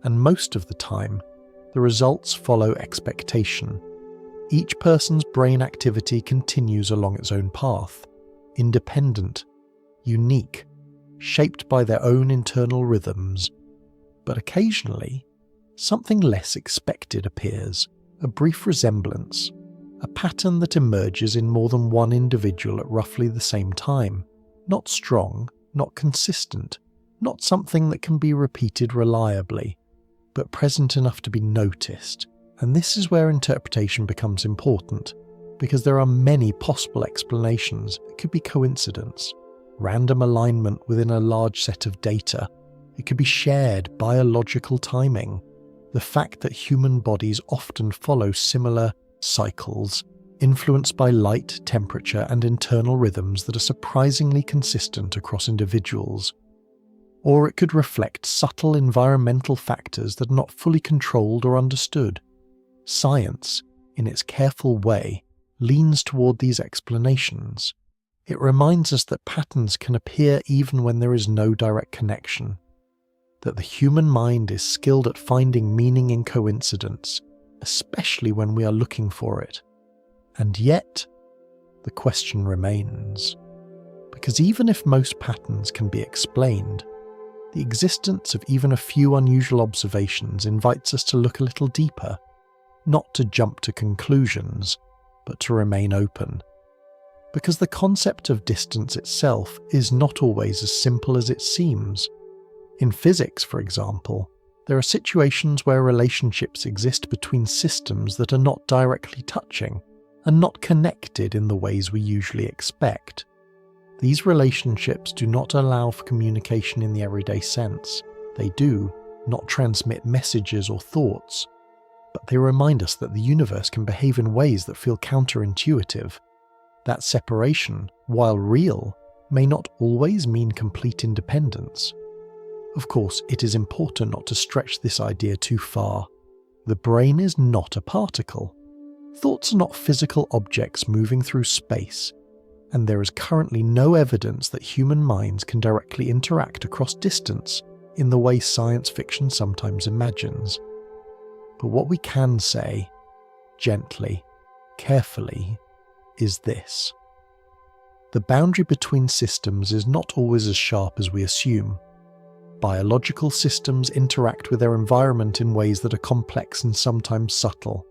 and most of the time, the results follow expectation. Each person's brain activity continues along its own path, independent, unique, shaped by their own internal rhythms. But occasionally, something less expected appears, a brief resemblance, a pattern that emerges in more than one individual at roughly the same time. Not strong, not consistent, not something that can be repeated reliably, but present enough to be noticed. And this is where interpretation becomes important, because there are many possible explanations. It could be coincidence, random alignment within a large set of data. It could be shared biological timing, the fact that human bodies often follow similar cycles, influenced by light, temperature, and internal rhythms that are surprisingly consistent across individuals. Or it could reflect subtle environmental factors that are not fully controlled or understood. Science, in its careful way, leans toward these explanations. It reminds us that patterns can appear even when there is no direct connection, that the human mind is skilled at finding meaning in coincidence, especially when we are looking for it. And yet, the question remains. Because even if most patterns can be explained, the existence of even a few unusual observations invites us to look a little deeper, not to jump to conclusions, but to remain open. Because the concept of distance itself is not always as simple as it seems. In physics, for example, there are situations where relationships exist between systems that are not directly touching and not connected in the ways we usually expect. These relationships do not allow for communication in the everyday sense. They do not transmit messages or thoughts, but they remind us that the universe can behave in ways that feel counterintuitive. That separation, while real, may not always mean complete independence. Of course, it is important not to stretch this idea too far. The brain is not a particle. Thoughts are not physical objects moving through space, and there is currently no evidence that human minds can directly interact across distance in the way science fiction sometimes imagines. But what we can say, gently, carefully, is this. The boundary between systems is not always as sharp as we assume. Biological systems interact with their environment in ways that are complex and sometimes subtle.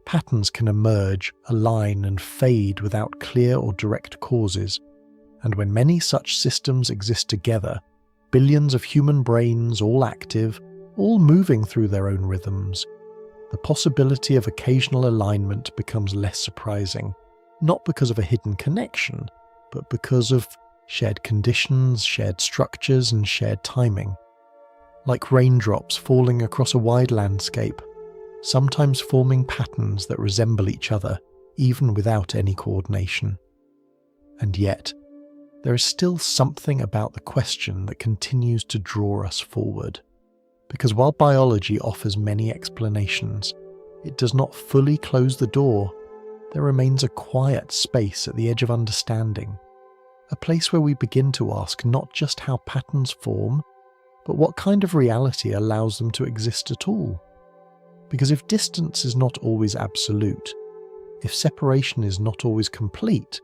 Patterns can emerge, align, and fade without clear or direct causes, and when many such systems exist together, billions of human brains, all active, all moving through their own rhythms, the possibility of occasional alignment becomes less surprising, not because of a hidden connection, but because of shared conditions, shared structures, and shared timing. Like raindrops falling across a wide landscape, sometimes forming patterns that resemble each other, even without any coordination. And yet, there is still something about the question that continues to draw us forward. Because while biology offers many explanations, it does not fully close the door. There remains a quiet space at the edge of understanding, a place where we begin to ask not just how patterns form, But what kind of reality allows them to exist at all? Because if distance is not always absolute, if separation is not always complete,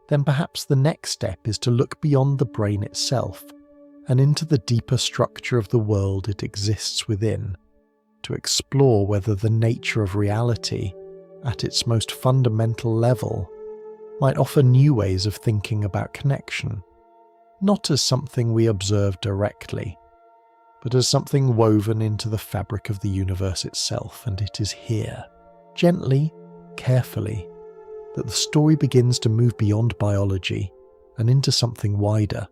then perhaps the next step is to look beyond the brain itself and into the deeper structure of the world it exists within, to explore whether the nature of reality, at its most fundamental level, might offer new ways of thinking about connection, not as something we observe directly, but as something woven into the fabric of the universe itself. And it is here, gently, carefully, that the story begins to move beyond biology and into something wider,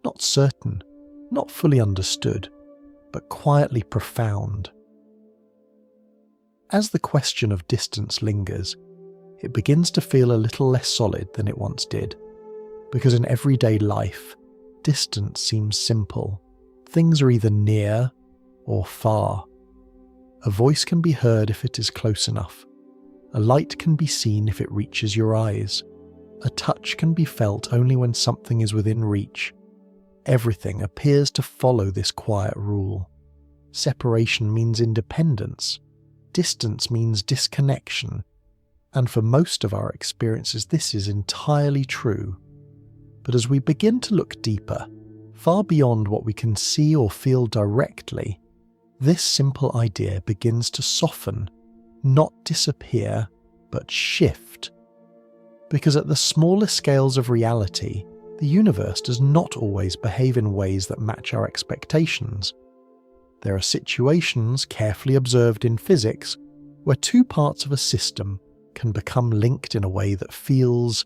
not certain, not fully understood, but quietly profound. As the question of distance lingers, it begins to feel a little less solid than it once did, because in everyday life, distance seems simple. Things are either near or far. A voice can be heard if it is close enough. A light can be seen if it reaches your eyes. A touch can be felt only when something is within reach. Everything appears to follow this quiet rule. Separation means independence. Distance means disconnection. And for most of our experiences, this is entirely true. But as we begin to look deeper, far beyond what we can see or feel directly, this simple idea begins to soften, not disappear, but shift. Because at the smaller scales of reality, the universe does not always behave in ways that match our expectations. There are situations, carefully observed in physics, where two parts of a system can become linked in a way that feels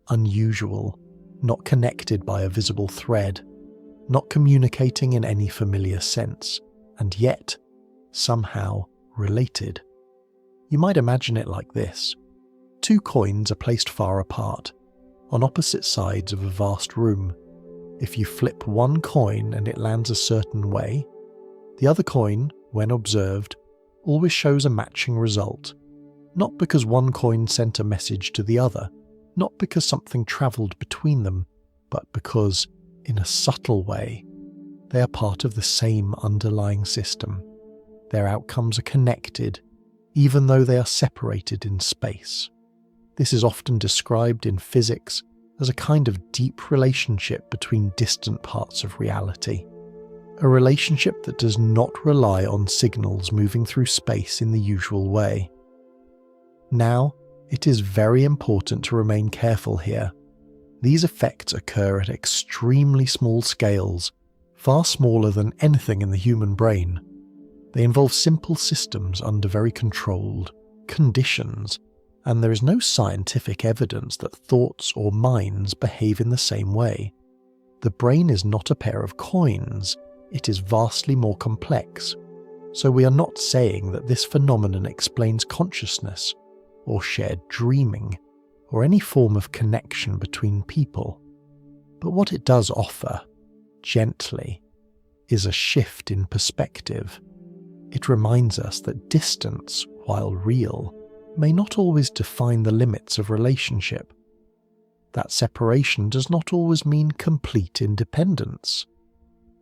unusual, not connected by a visible thread, not communicating in any familiar sense, and yet somehow related. You might imagine it like this. Two coins are placed far apart, on opposite sides of a vast room. If you flip one coin and it lands a certain way, the other coin, when observed, always shows a matching result. Not because one coin sent a message to the other, not because something travelled between them, but because, in a subtle way, they are part of the same underlying system. Their outcomes are connected, even though they are separated in space. This is often described in physics as a kind of deep relationship between distant parts of reality. A relationship that does not rely on signals moving through space in the usual way. Now, it is very important to remain careful here. These effects occur at extremely small scales, far smaller than anything in the human brain. They involve simple systems under very controlled conditions, and there is no scientific evidence that thoughts or minds behave in the same way. The brain is not a pair of coins, it is vastly more complex. So we are not saying that this phenomenon explains consciousness, or shared dreaming, or any form of connection between people. But what it does offer, gently, is a shift in perspective. It reminds us that distance, while real, may not always define the limits of relationship. That separation does not always mean complete independence.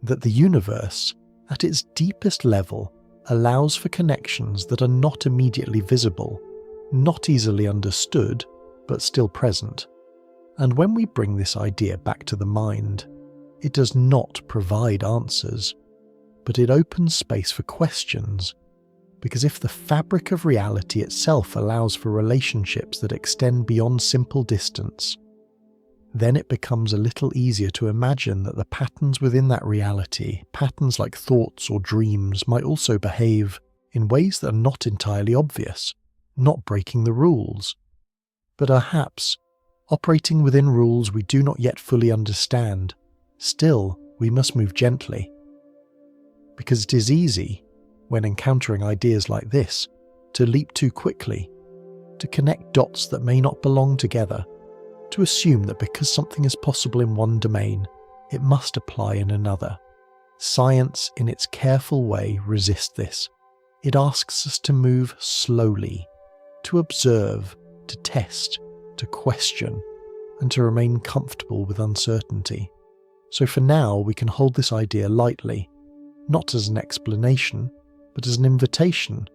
That the universe, at its deepest level, allows for connections that are not immediately visible, not easily understood, but still present. And when we bring this idea back to the mind, it does not provide answers, but it opens space for questions. Because if the fabric of reality itself allows for relationships that extend beyond simple distance, then it becomes a little easier to imagine that the patterns within that reality, patterns like thoughts or dreams, might also behave in ways that are not entirely obvious, not breaking the rules, but perhaps operating within rules we do not yet fully understand. Still, we must move gently. Because it is easy, when encountering ideas like this, to leap too quickly, to connect dots that may not belong together, to assume that because something is possible in one domain, it must apply in another. Science, in its careful way, resists this. It asks us to move slowly, to observe, to test, to question, and to remain comfortable with uncertainty. So for now, we can hold this idea lightly, not as an explanation, but as an invitation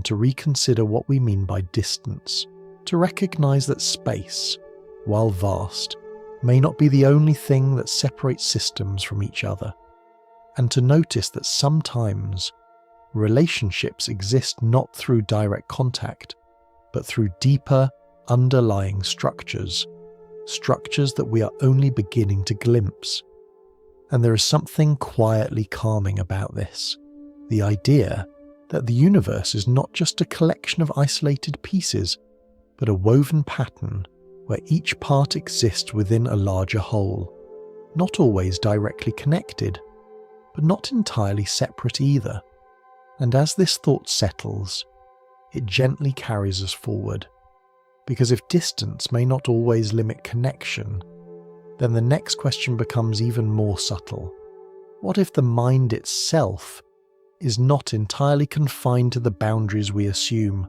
to reconsider what we mean by distance, to recognize that space, while vast, may not be the only thing that separates systems from each other, and to notice that sometimes relationships exist not through direct contact, but through deeper, underlying structures that we are only beginning to glimpse. And there is something quietly calming about this, the idea that the universe is not just a collection of isolated pieces, but a woven pattern where each part exists within a larger whole, not always directly connected, but not entirely separate either. And as this thought settles, it gently carries us forward. Because if distance may not always limit connection, then the next question becomes even more subtle. What if the mind itself is not entirely confined to the boundaries we assume?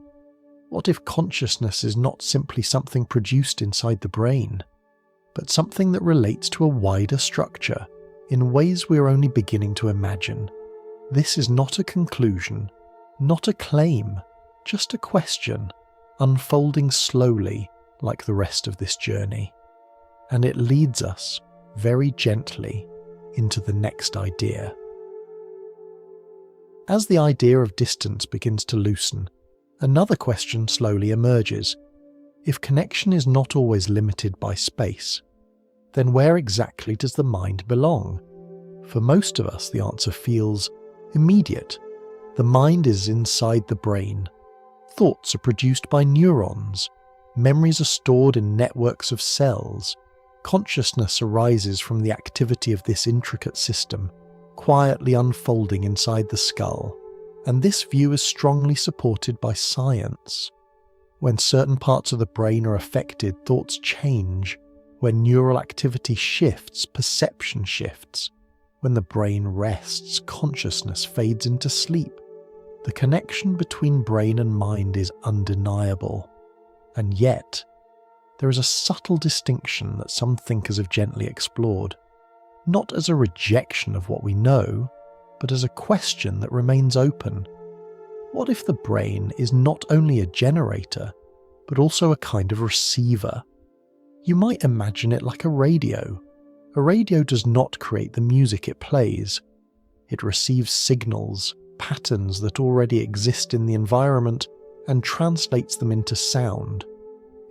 What if consciousness is not simply something produced inside the brain, but something that relates to a wider structure in ways we are only beginning to imagine? This is not a conclusion, not a claim, just a question, unfolding slowly like the rest of this journey. And it leads us, very gently, into the next idea. As the idea of distance begins to loosen, another question slowly emerges. If connection is not always limited by space, then where exactly does the mind belong? For most of us, the answer feels immediate. The mind is inside the brain. Thoughts are produced by neurons. Memories are stored in networks of cells. Consciousness arises from the activity of this intricate system, quietly unfolding inside the skull. And this view is strongly supported by science. When certain parts of the brain are affected, thoughts change. When neural activity shifts, perception shifts. When the brain rests, consciousness fades into sleep. The connection between brain and mind is undeniable. And yet, there is a subtle distinction that some thinkers have gently explored, not as a rejection of what we know, but as a question that remains open. What if the brain is not only a generator, but also a kind of receiver? You might imagine it like a radio. A radio does not create the music it plays. It receives signals, patterns that already exist in the environment, and translates them into sound.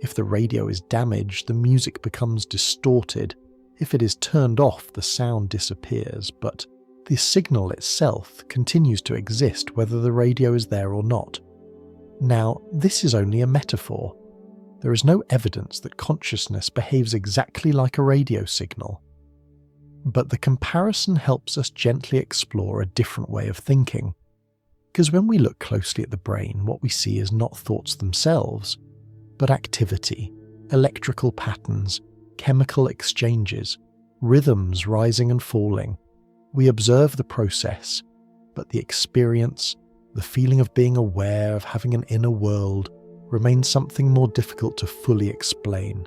If the radio is damaged, the music becomes distorted. If it is turned off, the sound disappears, but the signal itself continues to exist whether the radio is there or not. Now, this is only a metaphor. There is no evidence that consciousness behaves exactly like a radio signal. But the comparison helps us gently explore a different way of thinking. Because when we look closely at the brain, what we see is not thoughts themselves, but activity, electrical patterns, chemical exchanges, rhythms rising and falling. We observe the process, but the experience, the feeling of being aware of having an inner world, remains something more difficult to fully explain.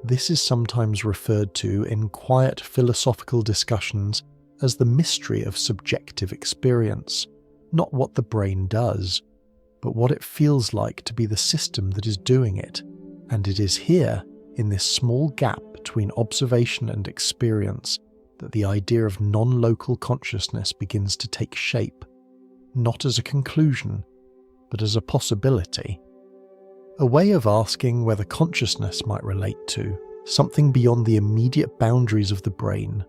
This is sometimes referred to in quiet philosophical discussions as the mystery of subjective experience. Not what the brain does, but what it feels like to be the system that is doing it. And it is here, in this small gap between observation and experience, that the idea of non-local consciousness begins to take shape, not as a conclusion, but as a possibility. A way of asking whether consciousness might relate to something beyond the immediate boundaries of the brain.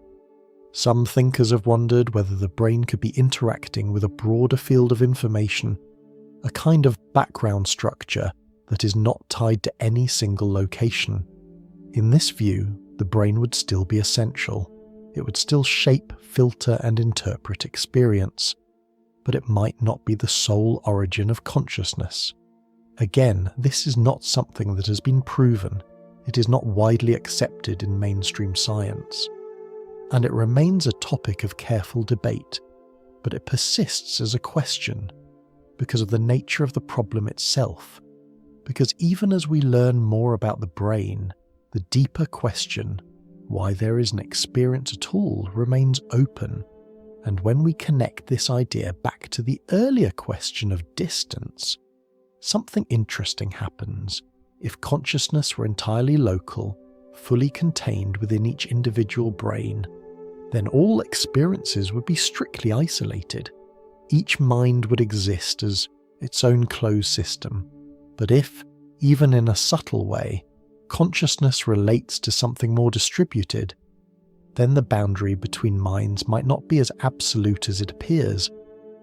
Some thinkers have wondered whether the brain could be interacting with a broader field of information, a kind of background structure that is not tied to any single location. In this view, the brain would still be essential. It would still shape, filter, and interpret experience, but it might not be the sole origin of consciousness. Again, this is not something that has been proven. It is not widely accepted in mainstream science. And it remains a topic of careful debate, but it persists as a question because of the nature of the problem itself. Because even as we learn more about the brain, the deeper question, why there is an experience at all remains open, and when we connect this idea back to the earlier question of distance, something interesting happens. If consciousness were entirely local, fully contained within each individual brain, then all experiences would be strictly isolated. Each mind would exist as its own closed system. But if, even in a subtle way, consciousness relates to something more distributed, then the boundary between minds might not be as absolute as it appears,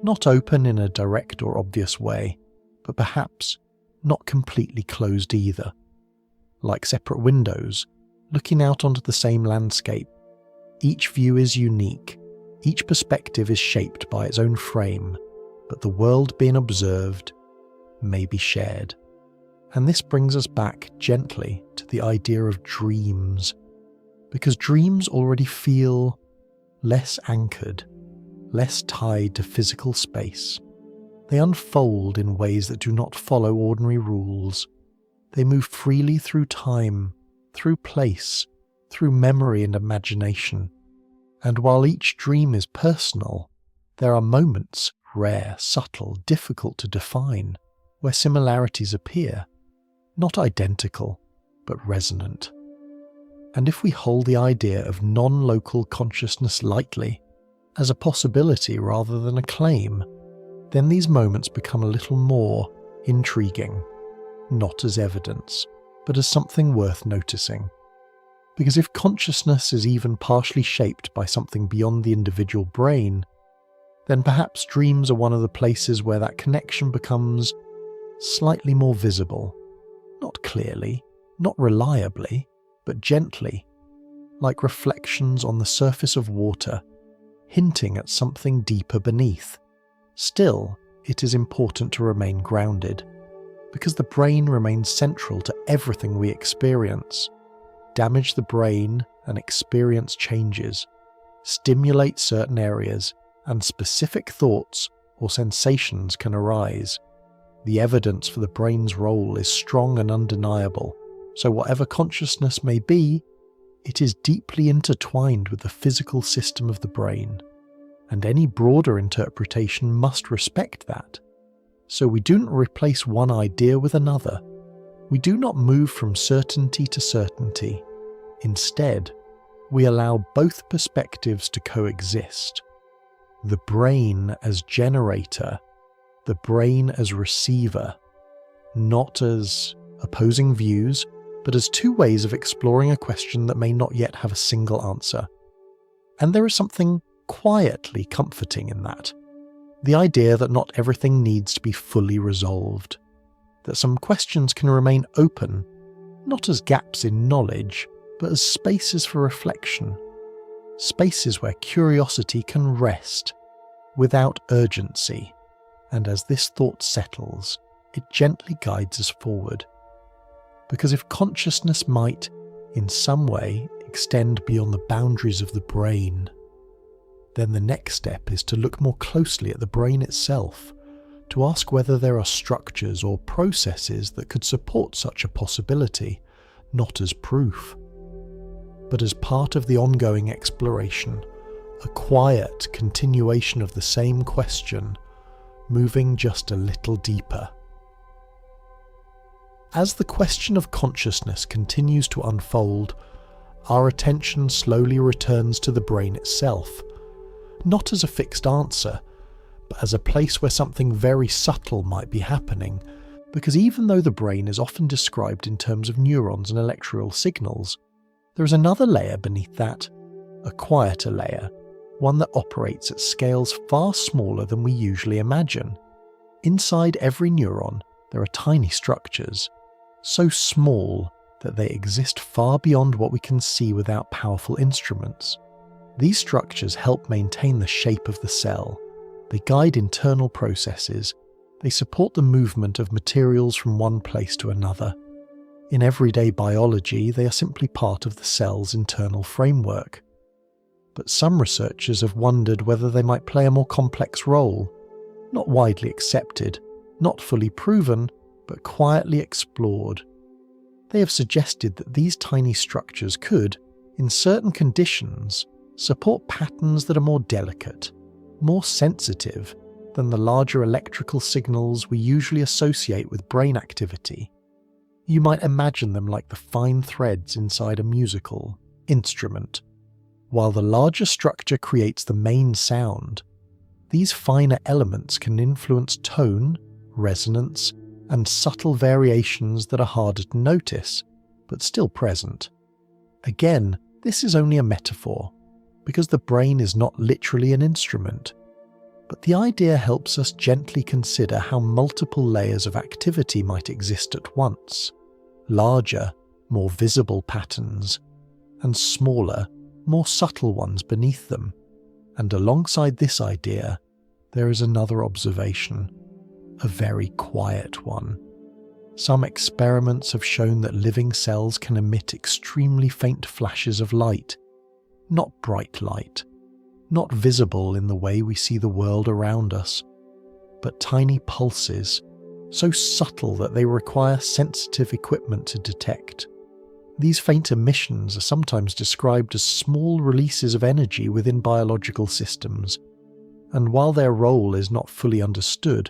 not open in a direct or obvious way, but perhaps not completely closed either. Like separate windows, looking out onto the same landscape, each view is unique, each perspective is shaped by its own frame, but the world being observed may be shared. And this brings us back gently to the idea of dreams, because dreams already feel less anchored, less tied to physical space. They unfold in ways that do not follow ordinary rules. They move freely through time, through place, through memory and imagination. And while each dream is personal, there are moments, rare, subtle, difficult to define, where similarities appear, not identical, but resonant. And if we hold the idea of non-local consciousness lightly, as a possibility rather than a claim, then these moments become a little more intriguing, not as evidence, but as something worth noticing. Because if consciousness is even partially shaped by something beyond the individual brain, then perhaps dreams are one of the places where that connection becomes slightly more visible. Not clearly, not reliably, but gently, like reflections on the surface of water, hinting at something deeper beneath. Still, it is important to remain grounded, because the brain remains central to everything we experience. Damage the brain and experience changes, stimulate certain areas, and specific thoughts or sensations can arise. The evidence for the brain's role is strong and undeniable, so whatever consciousness may be, it is deeply intertwined with the physical system of the brain, and any broader interpretation must respect that. So we do not replace one idea with another. We do not move from certainty to certainty. Instead, we allow both perspectives to coexist. The brain as generator, the brain as receiver, not as opposing views, but as two ways of exploring a question that may not yet have a single answer. And there is something quietly comforting in that. The idea that not everything needs to be fully resolved, that some questions can remain open, not as gaps in knowledge, but as spaces for reflection, spaces where curiosity can rest without urgency, and as this thought settles, it gently guides us forward. Because if consciousness might, in some way, extend beyond the boundaries of the brain, then the next step is to look more closely at the brain itself, to ask whether there are structures or processes that could support such a possibility, not as proof, but as part of the ongoing exploration, a quiet continuation of the same question, moving just a little deeper. As the question of consciousness continues to unfold, our attention slowly returns to the brain itself, not as a fixed answer, but as a place where something very subtle might be happening, because even though the brain is often described in terms of neurons and electrical signals, there is another layer beneath that, a quieter layer, one that operates at scales far smaller than we usually imagine. Inside every neuron, there are tiny structures, so small that they exist far beyond what we can see without powerful instruments. These structures help maintain the shape of the cell. They guide internal processes. They support the movement of materials from one place to another. In everyday biology, they are simply part of the cell's internal framework. But some researchers have wondered whether they might play a more complex role, not widely accepted, not fully proven, but quietly explored. They have suggested that these tiny structures could, in certain conditions, support patterns that are more delicate, more sensitive than the larger electrical signals we usually associate with brain activity. You might imagine them like the fine threads inside a musical instrument. While the larger structure creates the main sound, these finer elements can influence tone, resonance, and subtle variations that are harder to notice, but still present. Again, this is only a metaphor, because the brain is not literally an instrument, but the idea helps us gently consider how multiple layers of activity might exist at once: larger, more visible patterns, and smaller, more subtle ones beneath them. And alongside this idea, there is another observation, a very quiet one. Some experiments have shown that living cells can emit extremely faint flashes of light, not bright light, not visible in the way we see the world around us, but tiny pulses, so subtle that they require sensitive equipment to detect. These faint emissions are sometimes described as small releases of energy within biological systems, and while their role is not fully understood,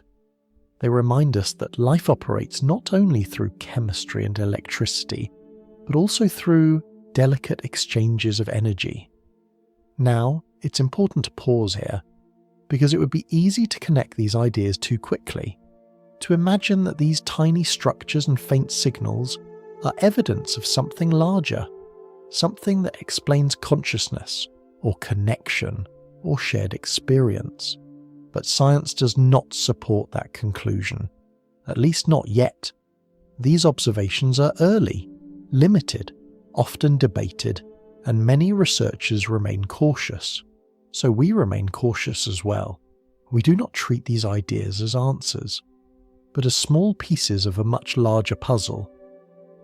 they remind us that life operates not only through chemistry and electricity, but also through delicate exchanges of energy. Now, it's important to pause here, because it would be easy to connect these ideas too quickly, to imagine that these tiny structures and faint signals are evidence of something larger, something that explains consciousness, or connection, or shared experience. But science does not support that conclusion, at least not yet. These observations are early, limited, often debated, and many researchers remain cautious. So we remain cautious as well. We do not treat these ideas as answers, but as small pieces of a much larger puzzle,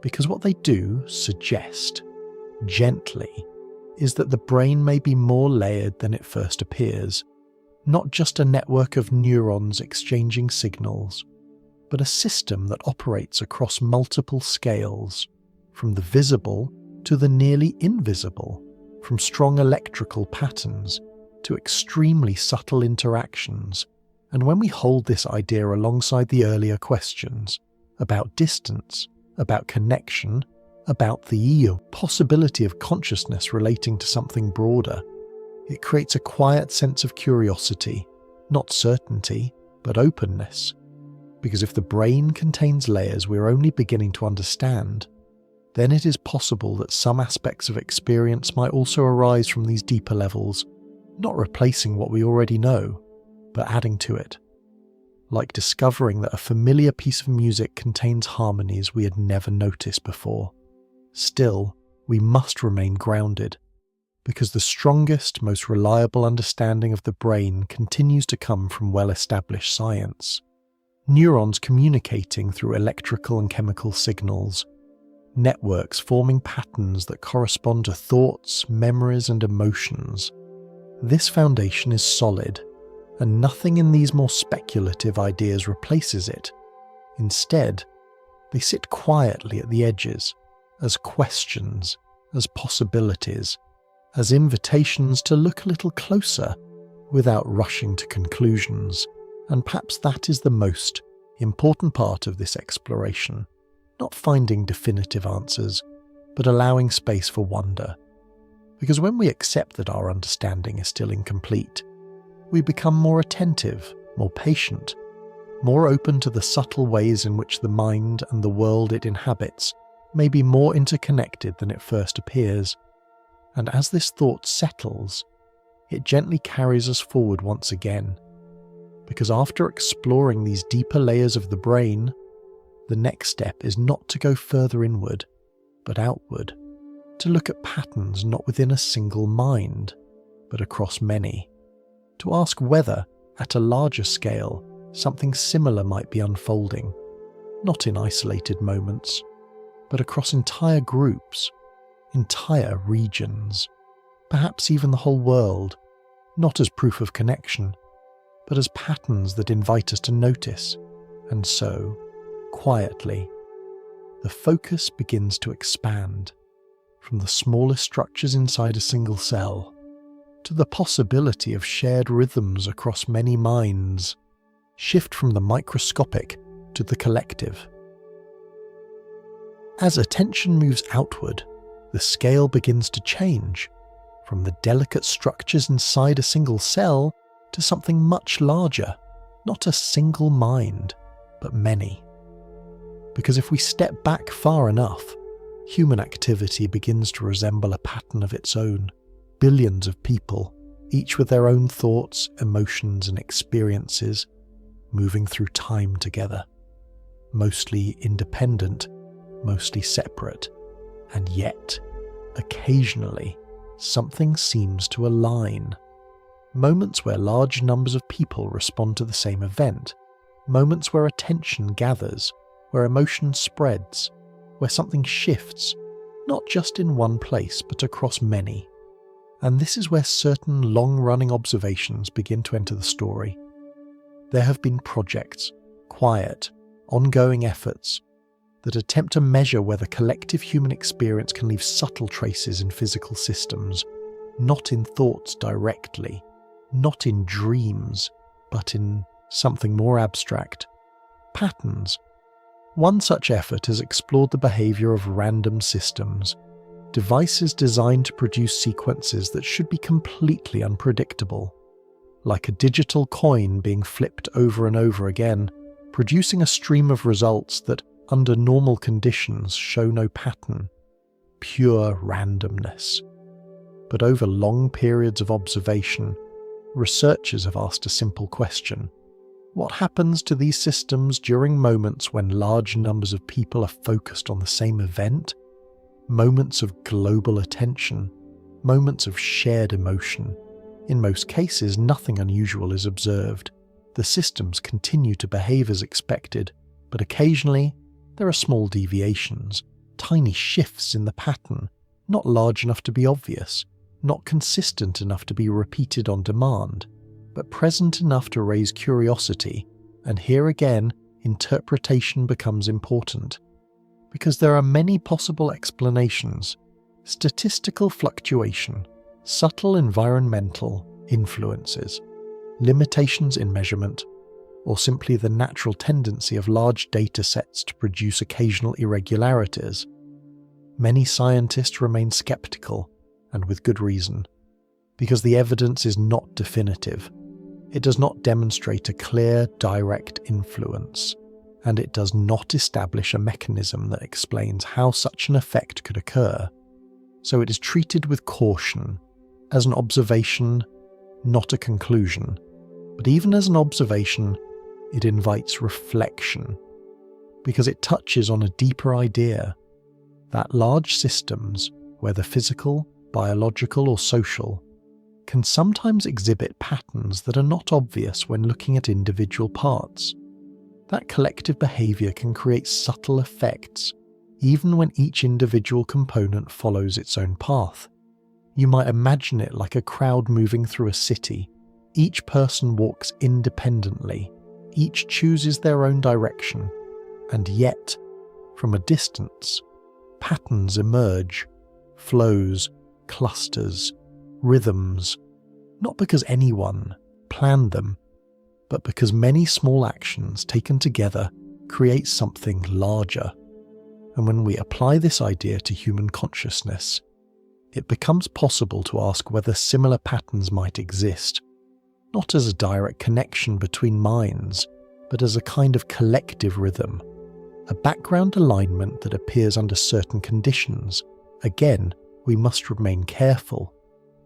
because what they do suggest, gently, is that the brain may be more layered than it first appears, not just a network of neurons exchanging signals, but a system that operates across multiple scales, from the visible to the nearly invisible, from strong electrical patterns to extremely subtle interactions. And when we hold this idea alongside the earlier questions about distance, about connection, about the possibility of consciousness relating to something broader, it creates a quiet sense of curiosity, not certainty, but openness. Because if the brain contains layers we're only beginning to understand, then it is possible that some aspects of experience might also arise from these deeper levels, not replacing what we already know, but adding to it. Like discovering that a familiar piece of music contains harmonies we had never noticed before. Still, we must remain grounded, because the strongest, most reliable understanding of the brain continues to come from well-established science. Neurons communicating through electrical and chemical signals, networks forming patterns that correspond to thoughts, memories, and emotions. This foundation is solid, and nothing in these more speculative ideas replaces it. Instead, they sit quietly at the edges, as questions, as possibilities, as invitations to look a little closer without rushing to conclusions. And perhaps that is the most important part of this exploration, not finding definitive answers, but allowing space for wonder. Because when we accept that our understanding is still incomplete, we become more attentive, more patient, more open to the subtle ways in which the mind and the world it inhabits may be more interconnected than it first appears. And as this thought settles, it gently carries us forward once again. Because after exploring these deeper layers of the brain, the next step is not to go further inward, but outward, to look at patterns not within a single mind, but across many, to ask whether, at a larger scale, something similar might be unfolding, not in isolated moments, but across entire groups, entire regions, perhaps even the whole world, not as proof of connection, but as patterns that invite us to notice. And so, quietly, the focus begins to expand, from the smallest structures inside a single cell, to the possibility of shared rhythms across many minds, shift from the microscopic to the collective. As attention moves outward, the scale begins to change, from the delicate structures inside a single cell to something much larger, not a single mind, but many. Because if we step back far enough, human activity begins to resemble a pattern of its own. Billions of people, each with their own thoughts, emotions and experiences, moving through time together. Mostly independent, mostly separate, and yet, occasionally, something seems to align. Moments where large numbers of people respond to the same event. Moments where attention gathers, where emotion spreads, where something shifts, not just in one place but across many. And this is where certain long-running observations begin to enter the story. There have been projects, quiet, ongoing efforts, that attempt to measure whether collective human experience can leave subtle traces in physical systems, not in thoughts directly, not in dreams, but in something more abstract. Patterns. One such effort has explored the behavior of random systems, devices designed to produce sequences that should be completely unpredictable, like a digital coin being flipped over and over again, producing a stream of results that, under normal conditions, show no pattern, pure randomness. But over long periods of observation, researchers have asked a simple question. What happens to these systems during moments when large numbers of people are focused on the same event? Moments of global attention, moments of shared emotion. In most cases, nothing unusual is observed. The systems continue to behave as expected, but occasionally there are small deviations, tiny shifts in the pattern, not large enough to be obvious, not consistent enough to be repeated on demand, but present enough to raise curiosity, and here again, interpretation becomes important. Because there are many possible explanations: statistical fluctuation, subtle environmental influences, limitations in measurement, or simply the natural tendency of large data sets to produce occasional irregularities. Many scientists remain skeptical, and with good reason, because the evidence is not definitive. It does not demonstrate a clear, direct influence, and it does not establish a mechanism that explains how such an effect could occur. So it is treated with caution, as an observation, not a conclusion. But even as an observation, it invites reflection, because it touches on a deeper idea, that large systems, whether physical, biological or social, can sometimes exhibit patterns that are not obvious when looking at individual parts. That collective behavior can create subtle effects, even when each individual component follows its own path. You might imagine it like a crowd moving through a city. Each person walks independently, each chooses their own direction, and yet, from a distance, patterns emerge, flows, clusters, rhythms, not because anyone planned them, but because many small actions taken together create something larger. And when we apply this idea to human consciousness, it becomes possible to ask whether similar patterns might exist, not as a direct connection between minds, but as a kind of collective rhythm, a background alignment that appears under certain conditions. Again, we must remain careful,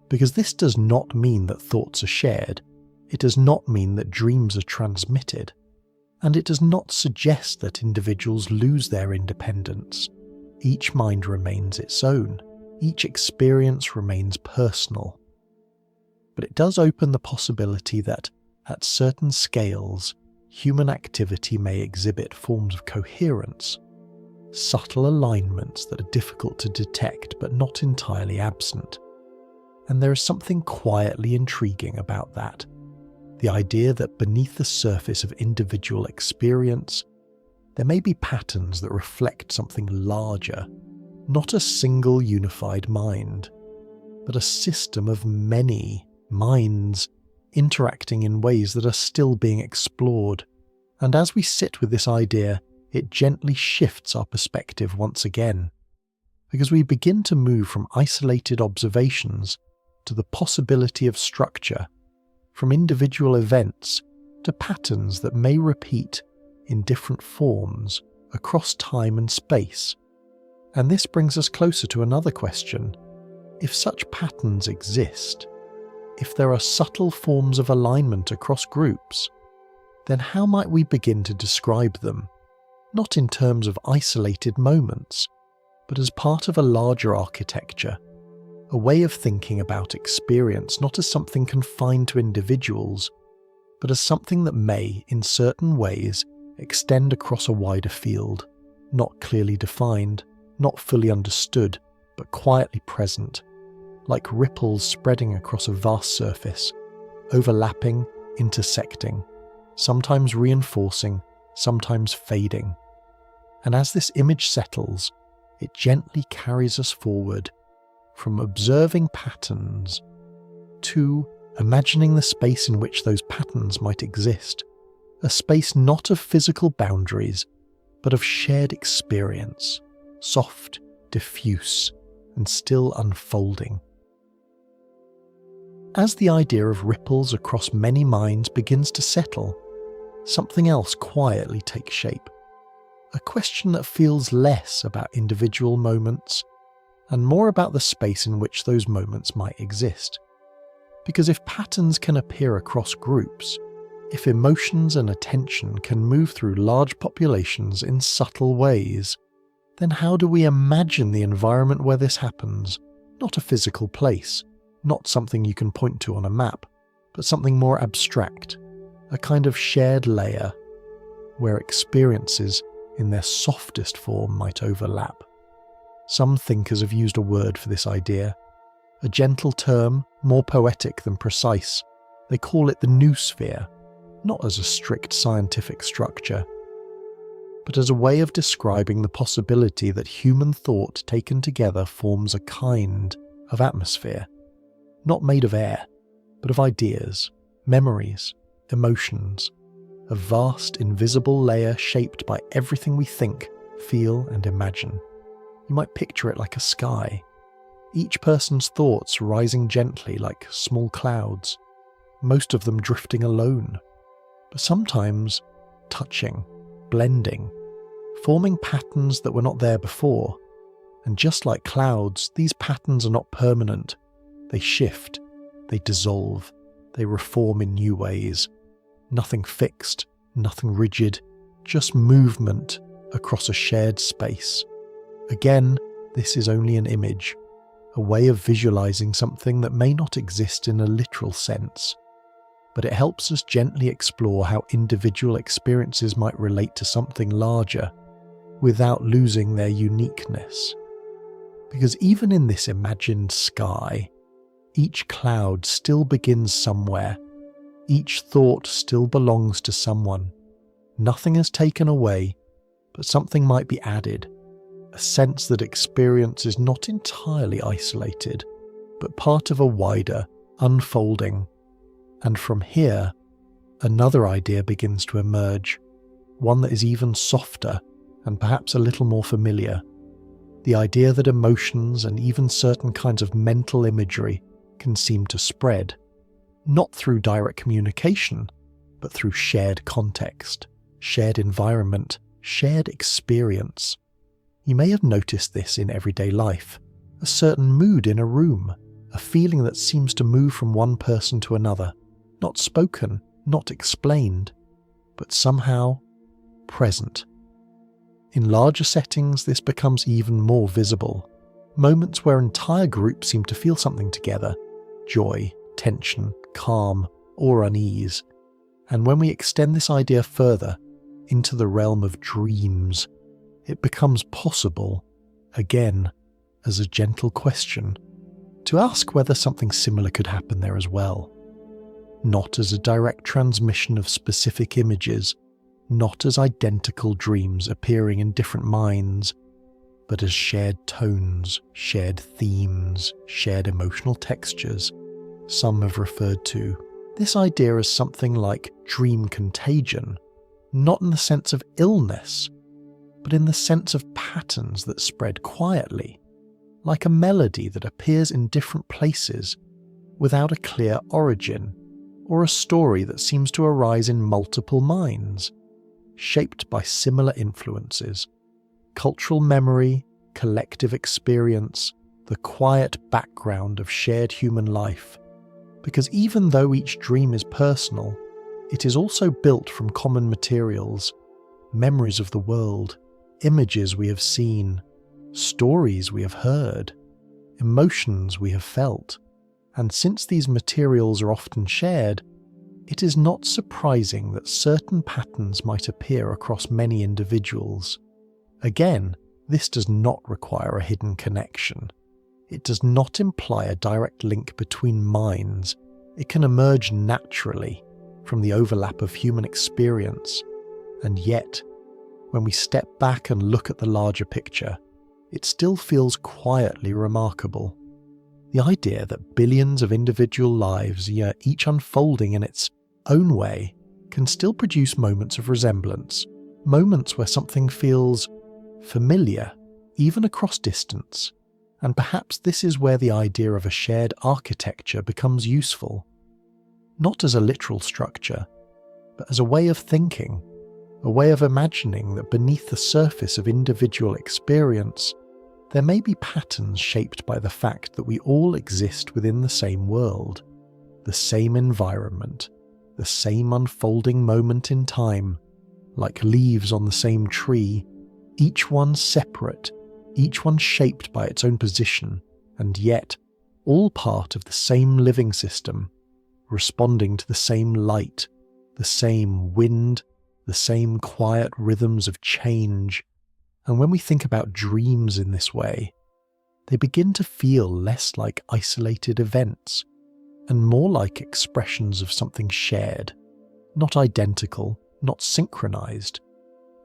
because this does not mean that thoughts are shared, it does not mean that dreams are transmitted, and it does not suggest that individuals lose their independence. Each mind remains its own, each experience remains personal. But it does open the possibility that, at certain scales, human activity may exhibit forms of coherence, subtle alignments that are difficult to detect but not entirely absent. And there is something quietly intriguing about that. The idea that beneath the surface of individual experience, there may be patterns that reflect something larger, not a single unified mind, but a system of many minds interacting in ways that are still being explored. And as we sit with this idea, it gently shifts our perspective once again, because we begin to move from isolated observations to the possibility of structure, from individual events to patterns that may repeat in different forms across time and space. And this brings us closer to another question. If such patterns exist, if there are subtle forms of alignment across groups, then how might we begin to describe them, not in terms of isolated moments, but as part of a larger architecture, a way of thinking about experience not as something confined to individuals, but as something that may, in certain ways, extend across a wider field, not clearly defined, not fully understood, but quietly present, like ripples spreading across a vast surface, overlapping, intersecting, sometimes reinforcing, sometimes fading. And as this image settles, it gently carries us forward from observing patterns to imagining the space in which those patterns might exist, a space not of physical boundaries, but of shared experience, soft, diffuse, and still unfolding. As the idea of ripples across many minds begins to settle, something else quietly takes shape. A question that feels less about individual moments and more about the space in which those moments might exist. Because if patterns can appear across groups, if emotions and attention can move through large populations in subtle ways, then how do we imagine the environment where this happens? Not a physical place, not something you can point to on a map, but something more abstract, a kind of shared layer, where experiences in their softest form might overlap. Some thinkers have used a word for this idea, a gentle term, more poetic than precise. They call it the noosphere, not as a strict scientific structure, but as a way of describing the possibility that human thought taken together forms a kind of atmosphere, not made of air, but of ideas, memories, emotions, a vast invisible layer shaped by everything we think, feel, and imagine. You might picture it like a sky, each person's thoughts rising gently like small clouds, most of them drifting alone, but sometimes touching, blending, forming patterns that were not there before. And just like clouds, these patterns are not permanent. They shift, they dissolve, they reform in new ways. Nothing fixed, nothing rigid, just movement across a shared space. Again, this is only an image, a way of visualizing something that may not exist in a literal sense, but it helps us gently explore how individual experiences might relate to something larger without losing their uniqueness. Because even in this imagined sky, each cloud still begins somewhere. Each thought still belongs to someone. Nothing is taken away, but something might be added. A sense that experience is not entirely isolated, but part of a wider, unfolding. And from here, another idea begins to emerge, one that is even softer and perhaps a little more familiar. The idea that emotions and even certain kinds of mental imagery can seem to spread, not through direct communication, but through shared context, shared environment, shared experience. You may have noticed this in everyday life, a certain mood in a room, a feeling that seems to move from one person to another, not spoken, not explained, but somehow present. In larger settings, this becomes even more visible. Moments where entire groups seem to feel something together, joy, tension, calm, or unease. And when we extend this idea further into the realm of dreams, it becomes possible, again, as a gentle question, to ask whether something similar could happen there as well. Not as a direct transmission of specific images, not as identical dreams appearing in different minds, but as shared tones, shared themes, shared emotional textures. Some have referred to this idea as something like dream contagion, not in the sense of illness, but in the sense of patterns that spread quietly, like a melody that appears in different places without a clear origin, or a story that seems to arise in multiple minds, shaped by similar influences, cultural memory, collective experience, the quiet background of shared human life. Because even though each dream is personal, it is also built from common materials, memories of the world, images we have seen, stories we have heard, emotions we have felt. And since these materials are often shared, it is not surprising that certain patterns might appear across many individuals. Again, this does not require a hidden connection. It does not imply a direct link between minds. It can emerge naturally from the overlap of human experience. And yet, when we step back and look at the larger picture, it still feels quietly remarkable. The idea that billions of individual lives, each unfolding in its own way, can still produce moments of resemblance, moments where something feels familiar, even across distance. And perhaps this is where the idea of a shared architecture becomes useful. Not as a literal structure, but as a way of thinking, a way of imagining that beneath the surface of individual experience, there may be patterns shaped by the fact that we all exist within the same world, the same environment, the same unfolding moment in time, like leaves on the same tree, each one separate, each one shaped by its own position, and yet all part of the same living system, responding to the same light, the same wind, the same quiet rhythms of change. And when we think about dreams in this way, they begin to feel less like isolated events and more like expressions of something shared, not identical, not synchronized,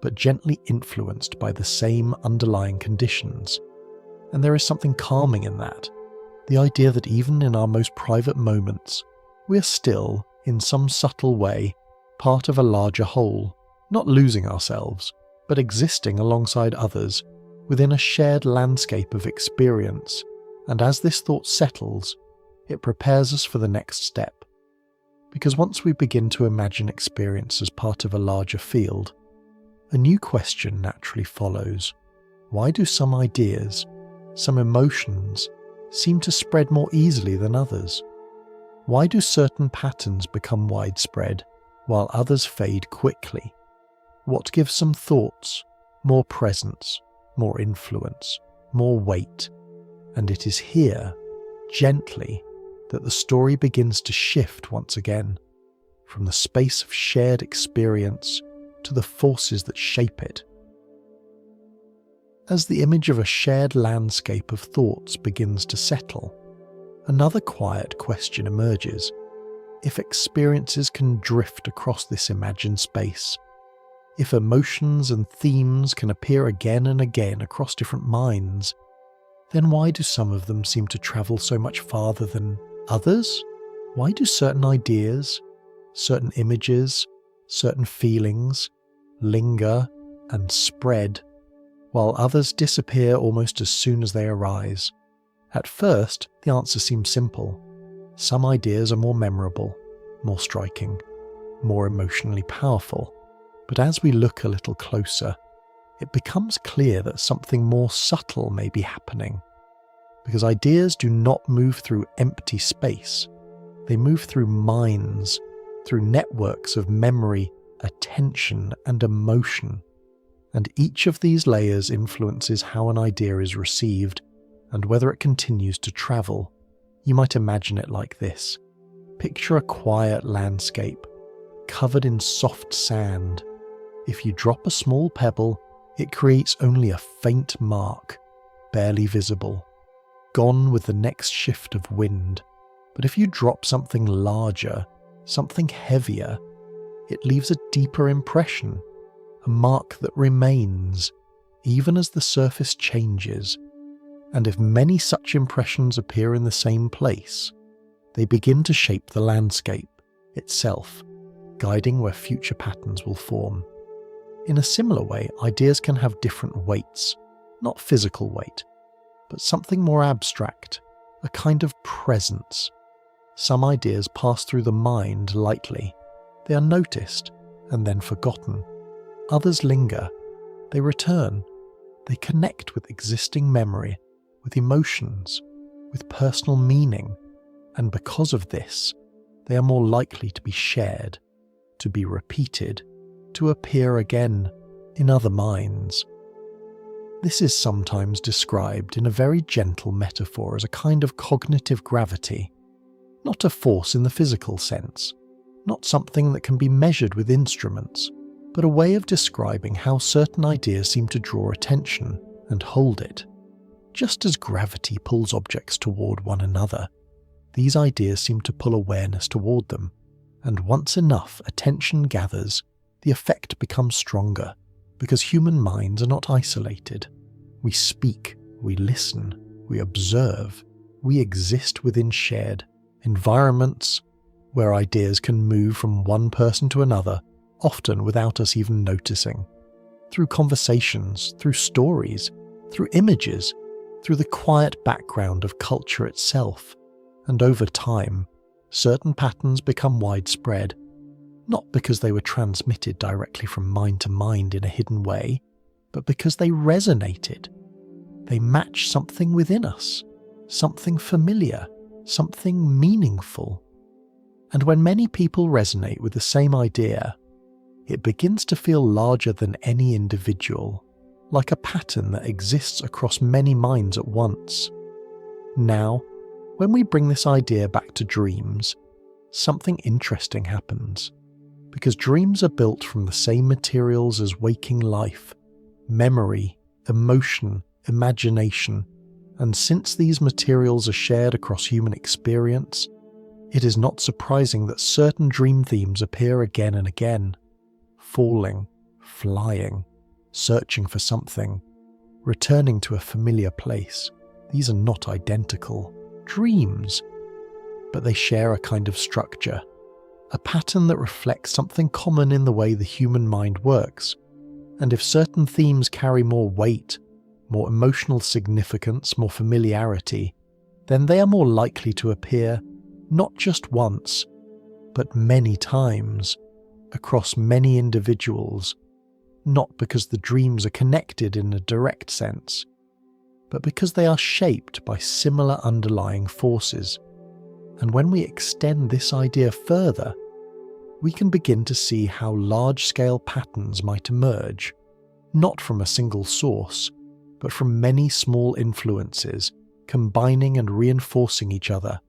but gently influenced by the same underlying conditions. And there is something calming in that, the idea that even in our most private moments, we are still, in some subtle way, part of a larger whole, not losing ourselves, but existing alongside others within a shared landscape of experience. And as this thought settles, it prepares us for the next step. Because once we begin to imagine experience as part of a larger field, a new question naturally follows. Why do some ideas, some emotions, seem to spread more easily than others? Why do certain patterns become widespread, while others fade quickly? What gives some thoughts more presence, more influence, more weight? And it is here, gently, that the story begins to shift once again, from the space of shared experience to the forces that shape it. As the image of a shared landscape of thoughts begins to settle, another quiet question emerges. If experiences can drift across this imagined space, if emotions and themes can appear again and again across different minds, then why do some of them seem to travel so much farther than others? Why do certain ideas, certain images, certain feelings linger and spread, while others disappear almost as soon as they arise? At first, the answer seems simple. Some ideas are more memorable, more striking, more emotionally powerful. But as we look a little closer, it becomes clear that something more subtle may be happening. Because ideas do not move through empty space. They move through minds, through networks of memory, attention, and emotion. And each of these layers influences how an idea is received and whether it continues to travel. You might imagine it like this. Picture a quiet landscape, covered in soft sand. If you drop a small pebble, it creates only a faint mark, barely visible, gone with the next shift of wind. But if you drop something larger, something heavier, it leaves a deeper impression, a mark that remains. even as the surface changes, and if many such impressions appear in the same place, they begin to shape the landscape itself, guiding where future patterns will form. In a similar way, ideas can have different weights, not physical weight, but something more abstract, a kind of presence. Some ideas pass through the mind lightly. They are noticed and then forgotten. Others linger. They return. They connect with existing memory, with emotions, with personal meaning, and because of this, they are more likely to be shared, to be repeated, to appear again in other minds. This is sometimes described in a very gentle metaphor as a kind of cognitive gravity, not a force in the physical sense, not something that can be measured with instruments, but a way of describing how certain ideas seem to draw attention and hold it. Just as gravity pulls objects toward one another, these ideas seem to pull awareness toward them, and once enough attention gathers, the effect becomes stronger, because human minds are not isolated. We speak, we listen, we observe, we exist within shared environments where ideas can move from one person to another, often without us even noticing. Through conversations, through stories, through images, through the quiet background of culture itself. And over time, certain patterns become widespread, not because they were transmitted directly from mind to mind in a hidden way, but because they resonated. They match something within us, something familiar, something meaningful. And when many people resonate with the same idea, it begins to feel larger than any individual, like a pattern that exists across many minds at once. Now, when we bring this idea back to dreams, something interesting happens, because dreams are built from the same materials as waking life: memory, emotion, imagination, and since these materials are shared across human experience, it is not surprising that certain dream themes appear again and again: falling, flying, searching for something, returning to a familiar place. These are not identical dreams, but they share a kind of structure, a pattern that reflects something common in the way the human mind works. And if certain themes carry more weight, more emotional significance, more familiarity, then they are more likely to appear not just once, but many times, across many individuals, not because the dreams are connected in a direct sense, but because they are shaped by similar underlying forces. And when we extend this idea further, we can begin to see how large-scale patterns might emerge, not from a single source, but from many small influences combining and reinforcing each other,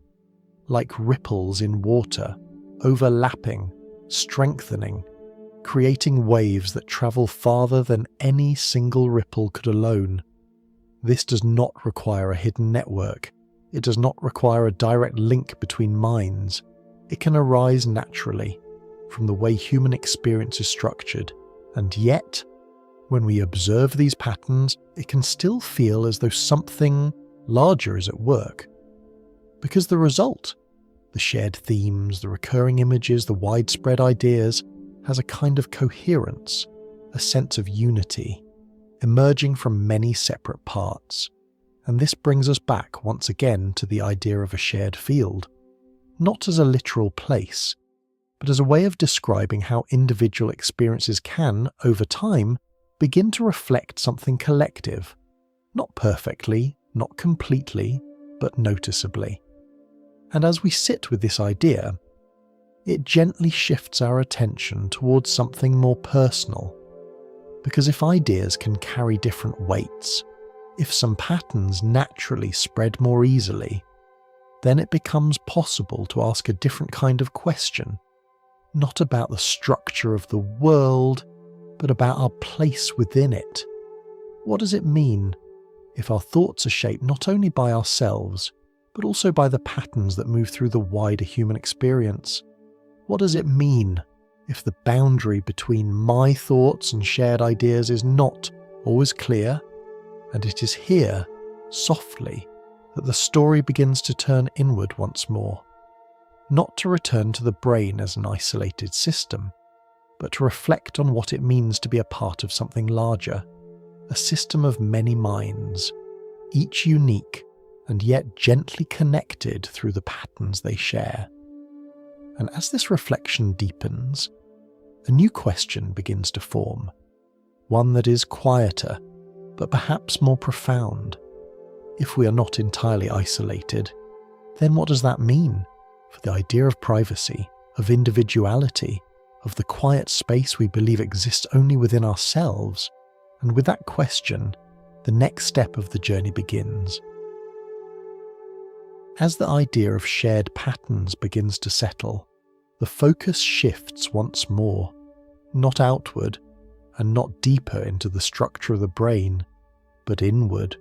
like ripples in water, overlapping, strengthening, creating waves that travel farther than any single ripple could alone. This does not require a hidden network. It does not require a direct link between minds. It can arise naturally from the way human experience is structured, and yet, when we observe these patterns, it can still feel as though something larger is at work. Because the result, the shared themes, the recurring images, the widespread ideas, has a kind of coherence, a sense of unity, emerging from many separate parts. And this brings us back once again to the idea of a shared field, not as a literal place, but as a way of describing how individual experiences can, over time, begin to reflect something collective, not perfectly, not completely, but noticeably. And as we sit with this idea, it gently shifts our attention towards something more personal. Because if ideas can carry different weights, if some patterns naturally spread more easily, then it becomes possible to ask a different kind of question, not about the structure of the world, but about our place within it. What does it mean if our thoughts are shaped not only by ourselves, but also by the patterns that move through the wider human experience? What does it mean if the boundary between my thoughts and shared ideas is not always clear, and it is here, softly, that the story begins to turn inward once more, not to return to the brain as an isolated system, but to reflect on what it means to be a part of something larger, a system of many minds, each unique and yet gently connected through the patterns they share. And as this reflection deepens, a new question begins to form, one that is quieter, but perhaps more profound. If we are not entirely isolated, then what does that mean for the idea of privacy, of individuality, of the quiet space we believe exists only within ourselves? And with that question, the next step of the journey begins. As the idea of shared patterns begins to settle, the focus shifts once more, not outward and not deeper into the structure of the brain, but inward,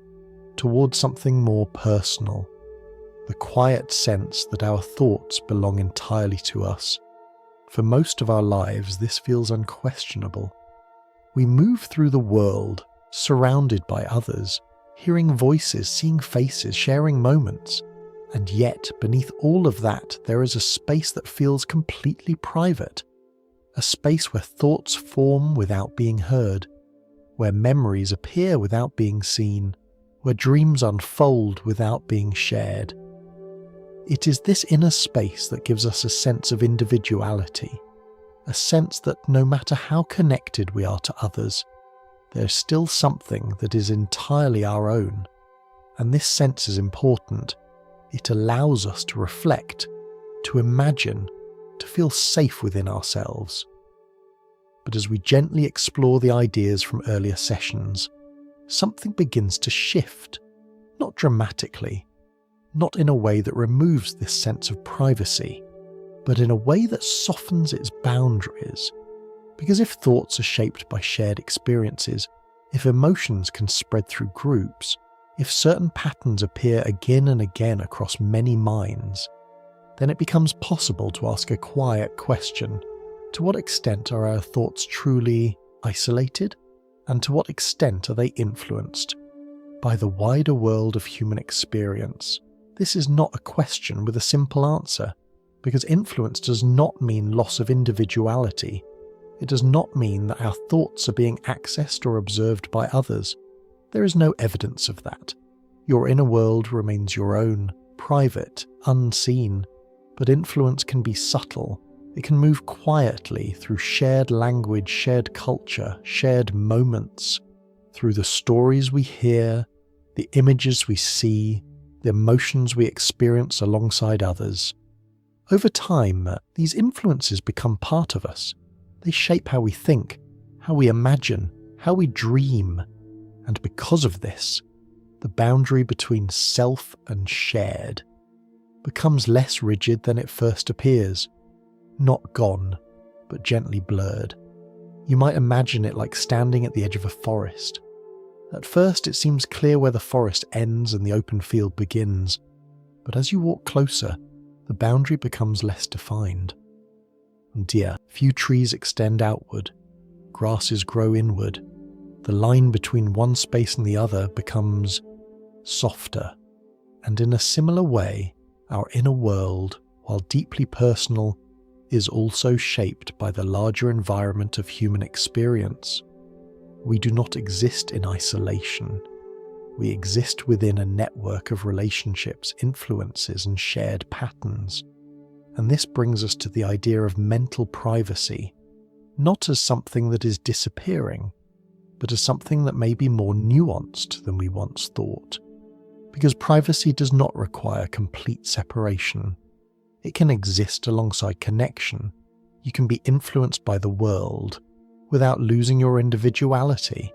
towards something more personal, the quiet sense that our thoughts belong entirely to us. For most of our lives, this feels unquestionable. We move through the world, surrounded by others, hearing voices, seeing faces, sharing moments. And yet, beneath all of that, there is a space that feels completely private, a space where thoughts form without being heard, where memories appear without being seen, where dreams unfold without being shared. It is this inner space that gives us a sense of individuality, a sense that no matter how connected we are to others, there's still something that is entirely our own. And this sense is important. It allows us to reflect, to imagine, to feel safe within ourselves. But as we gently explore the ideas from earlier sessions, something begins to shift, not dramatically, not in a way that removes this sense of privacy, but in a way that softens its boundaries. Because if thoughts are shaped by shared experiences, if emotions can spread through groups, if certain patterns appear again and again across many minds, then it becomes possible to ask a quiet question. To what extent are our thoughts truly isolated? And to what extent are they influenced by the wider world of human experience? This is not a question with a simple answer, because influence does not mean loss of individuality. It does not mean that our thoughts are being accessed or observed by others. There is no evidence of that. Your inner world remains your own, private, unseen, but influence can be subtle. It can move quietly through shared language, shared culture, shared moments, through the stories we hear, the images we see, the emotions we experience alongside others. Over time, these influences become part of us. They shape how we think, how we imagine, how we dream. And because of this, the boundary between self and shared becomes less rigid than it first appears. Not gone, but gently blurred. You might imagine it like standing at the edge of a forest. At first it seems clear where the forest ends and the open field begins, but as you walk closer, the boundary becomes less defined. And few trees extend outward, grasses grow inward. The line between one space and the other becomes softer, and in a similar way, our inner world, while deeply personal, is also shaped by the larger environment of human experience. We do not exist in isolation. We exist within a network of relationships, influences, and shared patterns. And this brings us to the idea of mental privacy, not as something that is disappearing, but as something that may be more nuanced than we once thought. Because privacy does not require complete separation. It can exist alongside connection. You can be influenced by the world without losing your individuality.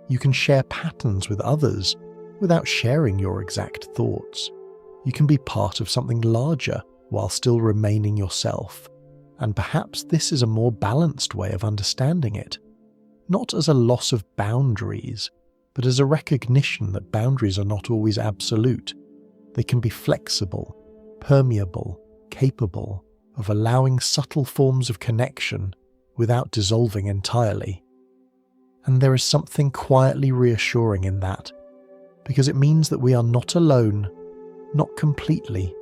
You can share patterns with others without sharing your exact thoughts. You can be part of something larger while still remaining yourself. And perhaps this is a more balanced way of understanding it. Not as a loss of boundaries, but as a recognition that boundaries are not always absolute. They can be flexible, permeable, capable of allowing subtle forms of connection without dissolving entirely. And there is something quietly reassuring in that, because it means that we are not alone, not completely.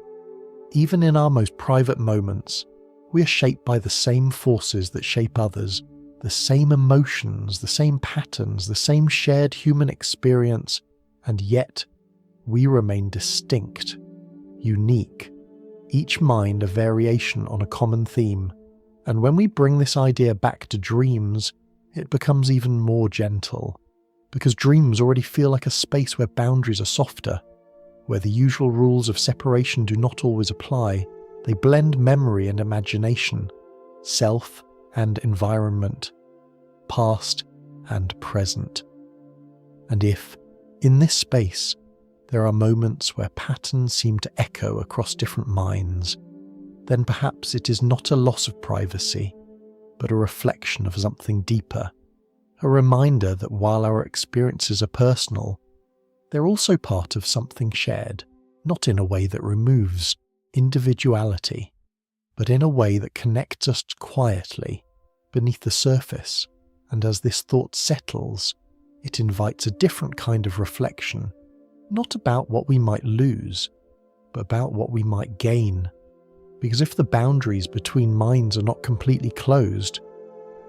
Even in our most private moments, we are shaped by the same forces that shape others, the same emotions, the same patterns, the same shared human experience, and yet we remain distinct, unique, each mind a variation on a common theme. And when we bring this idea back to dreams, it becomes even more gentle, because dreams already feel like a space where boundaries are softer, where the usual rules of separation do not always apply. They blend memory and imagination, self and environment, past and present. And if, in this space, there are moments where patterns seem to echo across different minds, then perhaps it is not a loss of privacy, but a reflection of something deeper, a reminder that while our experiences are personal, they're also part of something shared, not in a way that removes individuality, but in a way that connects us quietly beneath the surface. And as this thought settles, it invites a different kind of reflection, not about what we might lose, but about what we might gain. Because if the boundaries between minds are not completely closed,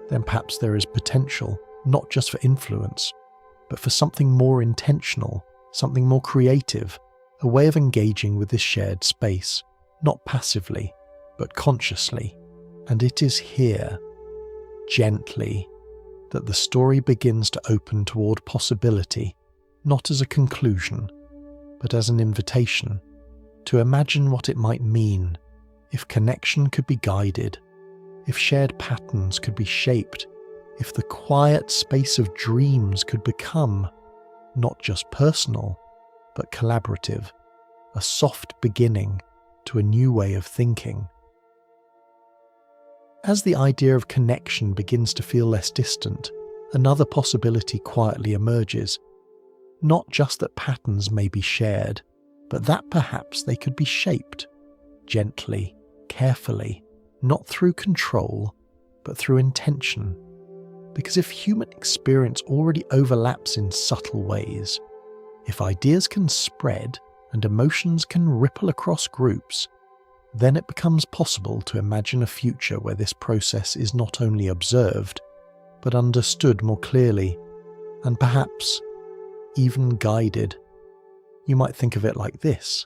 then perhaps there is potential not just for influence, but for something more intentional, something more creative, a way of engaging with this shared space, not passively, but consciously. And it is here, gently, that the story begins to open toward possibility, not as a conclusion, but as an invitation to imagine what it might mean if connection could be guided, if shared patterns could be shaped, if the quiet space of dreams could become not just personal, but collaborative, a soft beginning to a new way of thinking. As the idea of connection begins to feel less distant, another possibility quietly emerges. Not just that patterns may be shared, but that perhaps they could be shaped, gently, carefully, not through control, but through intention. Because if human experience already overlaps in subtle ways, if ideas can spread and emotions can ripple across groups, then it becomes possible to imagine a future where this process is not only observed, but understood more clearly, and perhaps even guided. You might think of it like this.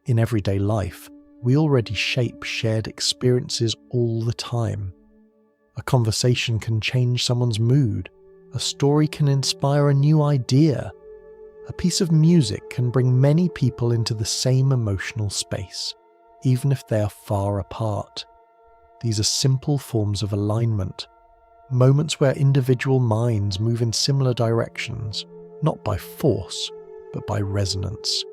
In everyday life, we already shape shared experiences all the time. A conversation can change someone's mood. A story can inspire a new idea. A piece of music can bring many people into the same emotional space, even if they are far apart. These are simple forms of alignment, moments where individual minds move in similar directions, not by force, but by resonance.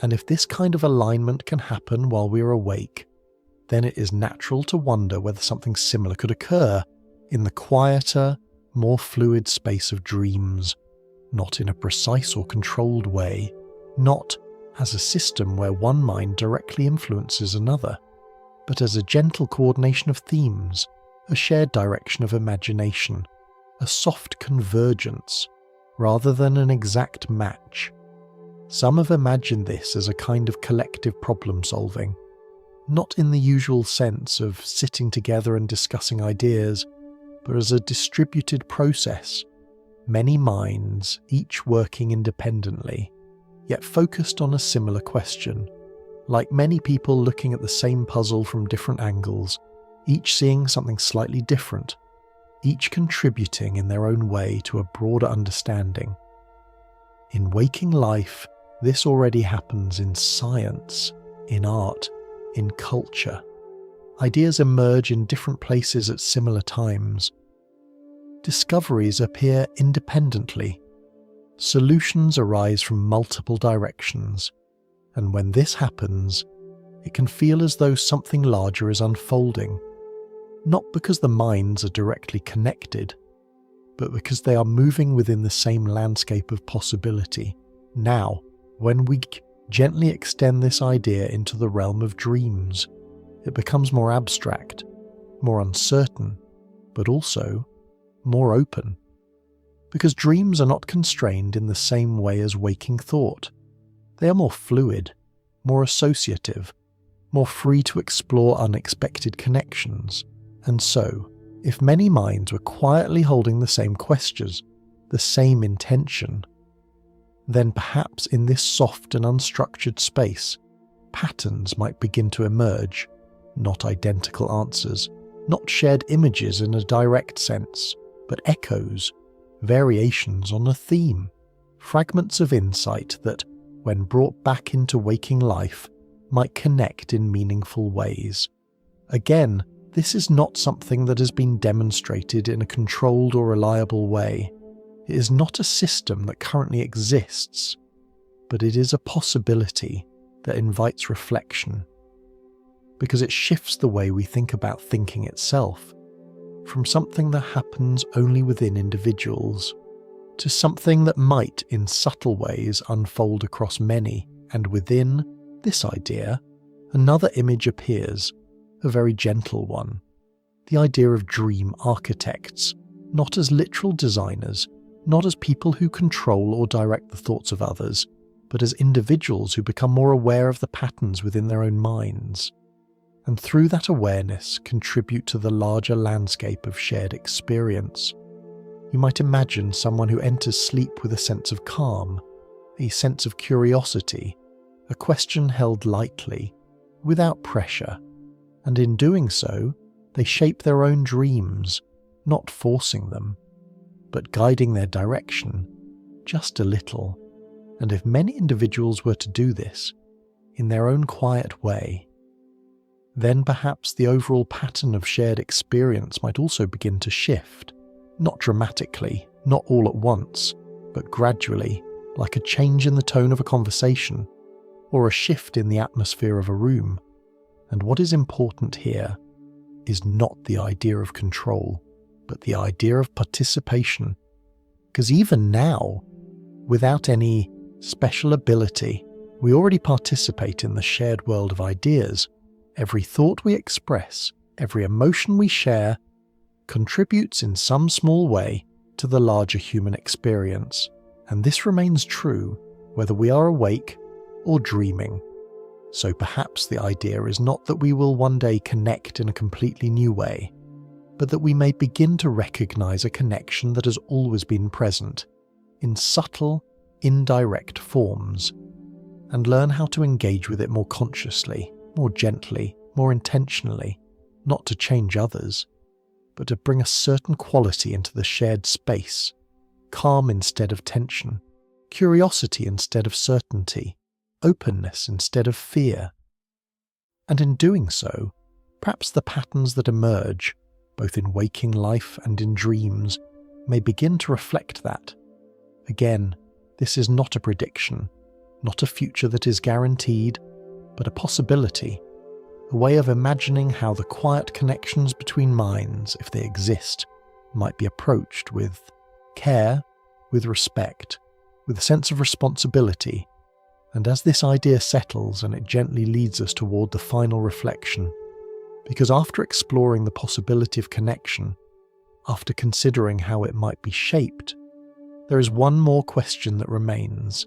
And if this kind of alignment can happen while we are awake, then it is natural to wonder whether something similar could occur in the quieter, more fluid space of dreams, not in a precise or controlled way, not as a system where one mind directly influences another, but as a gentle coordination of themes, a shared direction of imagination, a soft convergence, rather than an exact match. Some have imagined this as a kind of collective problem solving, not in the usual sense of sitting together and discussing ideas, but as a distributed process, many minds, each working independently, yet focused on a similar question, like many people looking at the same puzzle from different angles, each seeing something slightly different, each contributing in their own way to a broader understanding. In waking life, this already happens in science, in art, in culture. Ideas emerge in different places at similar times. Discoveries appear independently. Solutions arise from multiple directions, and when this happens, it can feel as though something larger is unfolding, not because the minds are directly connected, but because they are moving within the same landscape of possibility. Now, when we gently extend this idea into the realm of dreams, it becomes more abstract, more uncertain, but also more open. because dreams are not constrained in the same way as waking thought. They are more fluid, more associative, more free to explore unexpected connections. And so, if many minds were quietly holding the same questions, the same intention, then perhaps in this soft and unstructured space, patterns might begin to emerge, not identical answers, not shared images in a direct sense, but echoes, variations on a theme, fragments of insight that, when brought back into waking life, might connect in meaningful ways. Again, this is not something that has been demonstrated in a controlled or reliable way. It is not a system that currently exists, but it is a possibility that invites reflection, because it shifts the way we think about thinking itself, from something that happens only within individuals, to something that might in subtle ways unfold across many, and within this idea, another image appears, a very gentle one, the idea of dream architects, not as literal designers, not as people who control or direct the thoughts of others, but as individuals who become more aware of the patterns within their own minds, and through that awareness contribute to the larger landscape of shared experience. You might imagine someone who enters sleep with a sense of calm, a sense of curiosity, a question held lightly, without pressure, and in doing so, they shape their own dreams, not forcing them, but guiding their direction just a little. And if many individuals were to do this, in their own quiet way, then perhaps the overall pattern of shared experience might also begin to shift, not dramatically, not all at once, but gradually, like a change in the tone of a conversation, or a shift in the atmosphere of a room. And what is important here is not the idea of control, but the idea of participation. Because even now, without any special ability, we already participate in the shared world of ideas. Every thought we express, every emotion we share, contributes in some small way to the larger human experience. And this remains true whether we are awake or dreaming. So perhaps the idea is not that we will one day connect in a completely new way, but that we may begin to recognize a connection that has always been present, in subtle, indirect forms, and learn how to engage with it more consciously, more gently, more intentionally, not to change others, but to bring a certain quality into the shared space, calm instead of tension, curiosity instead of certainty, openness instead of fear. And in doing so, perhaps the patterns that emerge, both in waking life and in dreams, may begin to reflect that. Again, this is not a prediction, not a future that is guaranteed, but a possibility, a way of imagining how the quiet connections between minds, if they exist, might be approached with care, with respect, with a sense of responsibility. And as this idea settles and it gently leads us toward the final reflection, because after exploring the possibility of connection, after considering how it might be shaped, there is one more question that remains,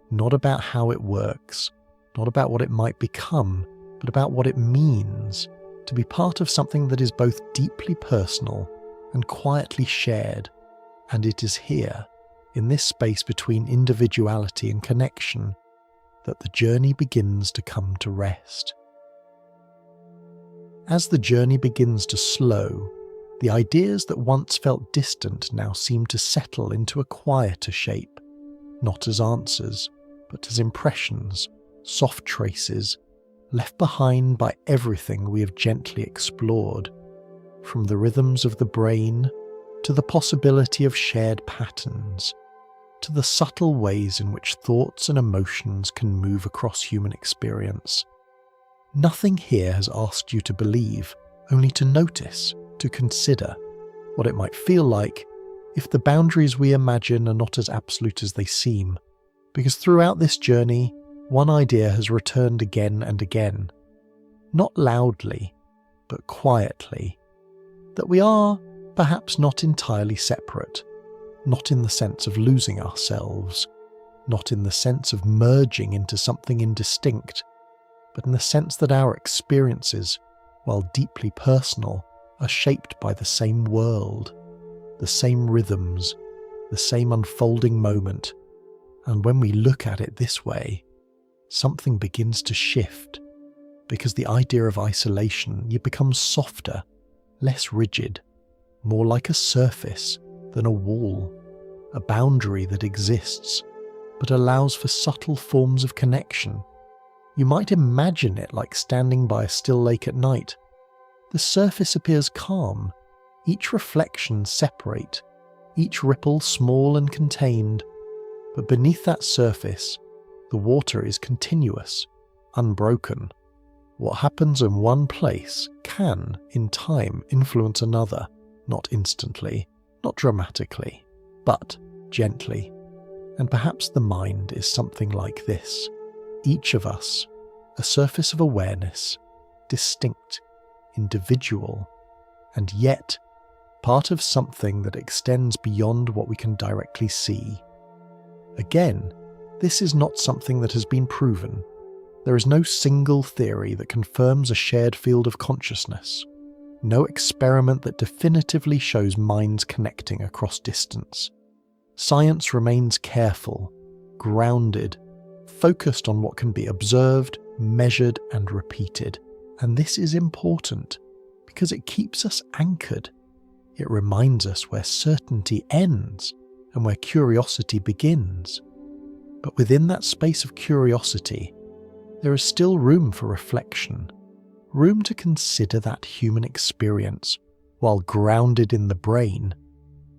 not about how it works, not about what it might become, but about what it means to be part of something that is both deeply personal and quietly shared. And it is here, in this space between individuality and connection, that the journey begins to come to rest. As the journey begins to slow, the ideas that once felt distant now seem to settle into a quieter shape, not as answers, but as impressions, soft traces, left behind by everything we have gently explored, from the rhythms of the brain to the possibility of shared patterns, to the subtle ways in which thoughts and emotions can move across human experience. Nothing here has asked you to believe, only to notice, to consider what it might feel like if the boundaries we imagine are not as absolute as they seem, because throughout this journey, one idea has returned again and again, not loudly, but quietly, that we are perhaps not entirely separate, not in the sense of losing ourselves, not in the sense of merging into something indistinct, but in the sense that our experiences, while deeply personal, are shaped by the same world, the same rhythms, the same unfolding moment. And when we look at it this way, something begins to shift, because the idea of isolation becomes softer, less rigid, more like a surface than a wall, a boundary that exists, but allows for subtle forms of connection. You might imagine it like standing by a still lake at night. The surface appears calm, each reflection separate, each ripple small and contained, but beneath that surface, the water is continuous, unbroken. What happens in one place can, in time, influence another, not instantly, not dramatically, but gently. And perhaps the mind is something like this. Each of us, a surface of awareness, distinct, individual, and yet part of something that extends beyond what we can directly see. Again, this is not something that has been proven. There is no single theory that confirms a shared field of consciousness, no experiment that definitively shows minds connecting across distance. Science remains careful, grounded, focused on what can be observed, measured, and repeated. And this is important because it keeps us anchored. It reminds us where certainty ends and where curiosity begins. But within that space of curiosity, there is still room for reflection, room to consider that human experience, while grounded in the brain,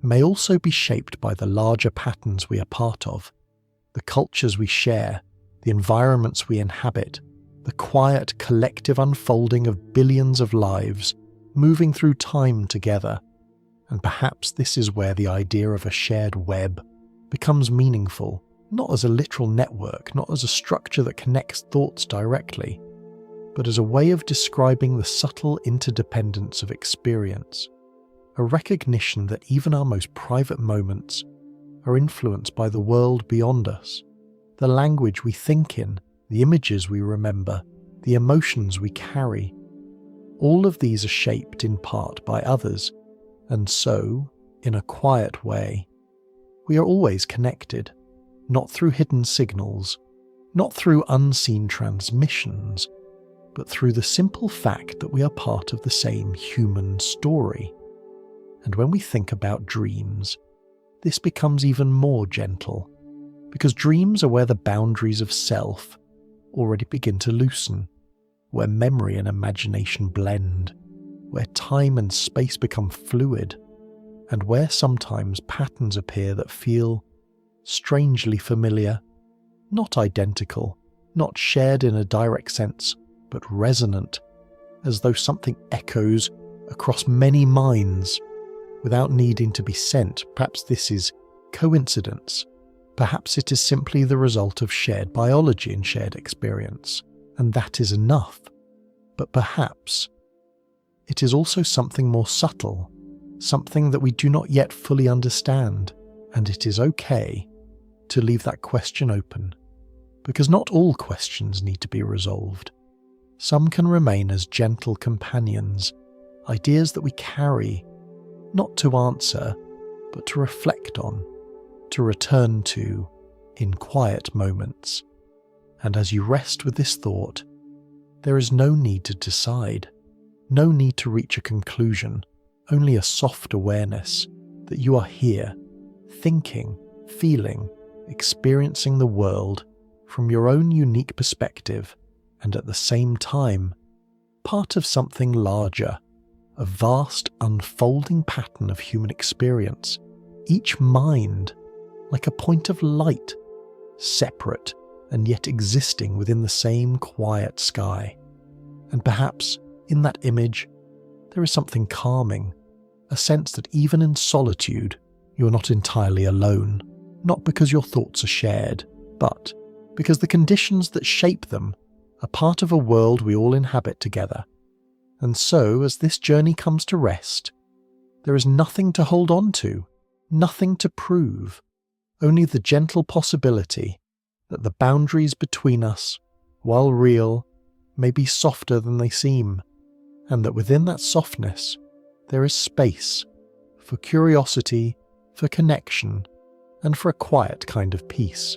may also be shaped by the larger patterns we are part of, the cultures we share, the environments we inhabit, the quiet collective unfolding of billions of lives moving through time together. And perhaps this is where the idea of a shared web becomes meaningful, not as a literal network, not as a structure that connects thoughts directly, but as a way of describing the subtle interdependence of experience, a recognition that even our most private moments are influenced by the world beyond us, the language we think in, the images we remember, the emotions we carry. All of these are shaped in part by others, and so, in a quiet way, we are always connected, not through hidden signals, not through unseen transmissions, but through the simple fact that we are part of the same human story. And when we think about dreams, this becomes even more gentle, because dreams are where the boundaries of self already begin to loosen, where memory and imagination blend, where time and space become fluid, and where sometimes patterns appear that feel strangely familiar, not identical, not shared in a direct sense, but resonant, as though something echoes across many minds without needing to be sent. Perhaps this is coincidence. Perhaps it is simply the result of shared biology and shared experience, and that is enough. But perhaps it is also something more subtle, something that we do not yet fully understand, and it is okay to leave that question open, because not all questions need to be resolved. Some can remain as gentle companions, ideas that we carry, not to answer, but to reflect on, to return to in quiet moments. And as you rest with this thought, there is no need to decide, no need to reach a conclusion, only a soft awareness that you are here, thinking, feeling, experiencing the world from your own unique perspective, and at the same time, part of something larger, a vast unfolding pattern of human experience, each mind like a point of light, separate and yet existing within the same quiet sky. And perhaps in that image there is something calming, a sense that even in solitude you are not entirely alone, not because your thoughts are shared, but because the conditions that shape them are part of a world we all inhabit together. And so, as this journey comes to rest, there is nothing to hold on to, Nothing to prove, only the gentle possibility that the boundaries between us, while real, may be softer than they seem, and that within that softness there is space for curiosity, for connection, and for a quiet kind of peace.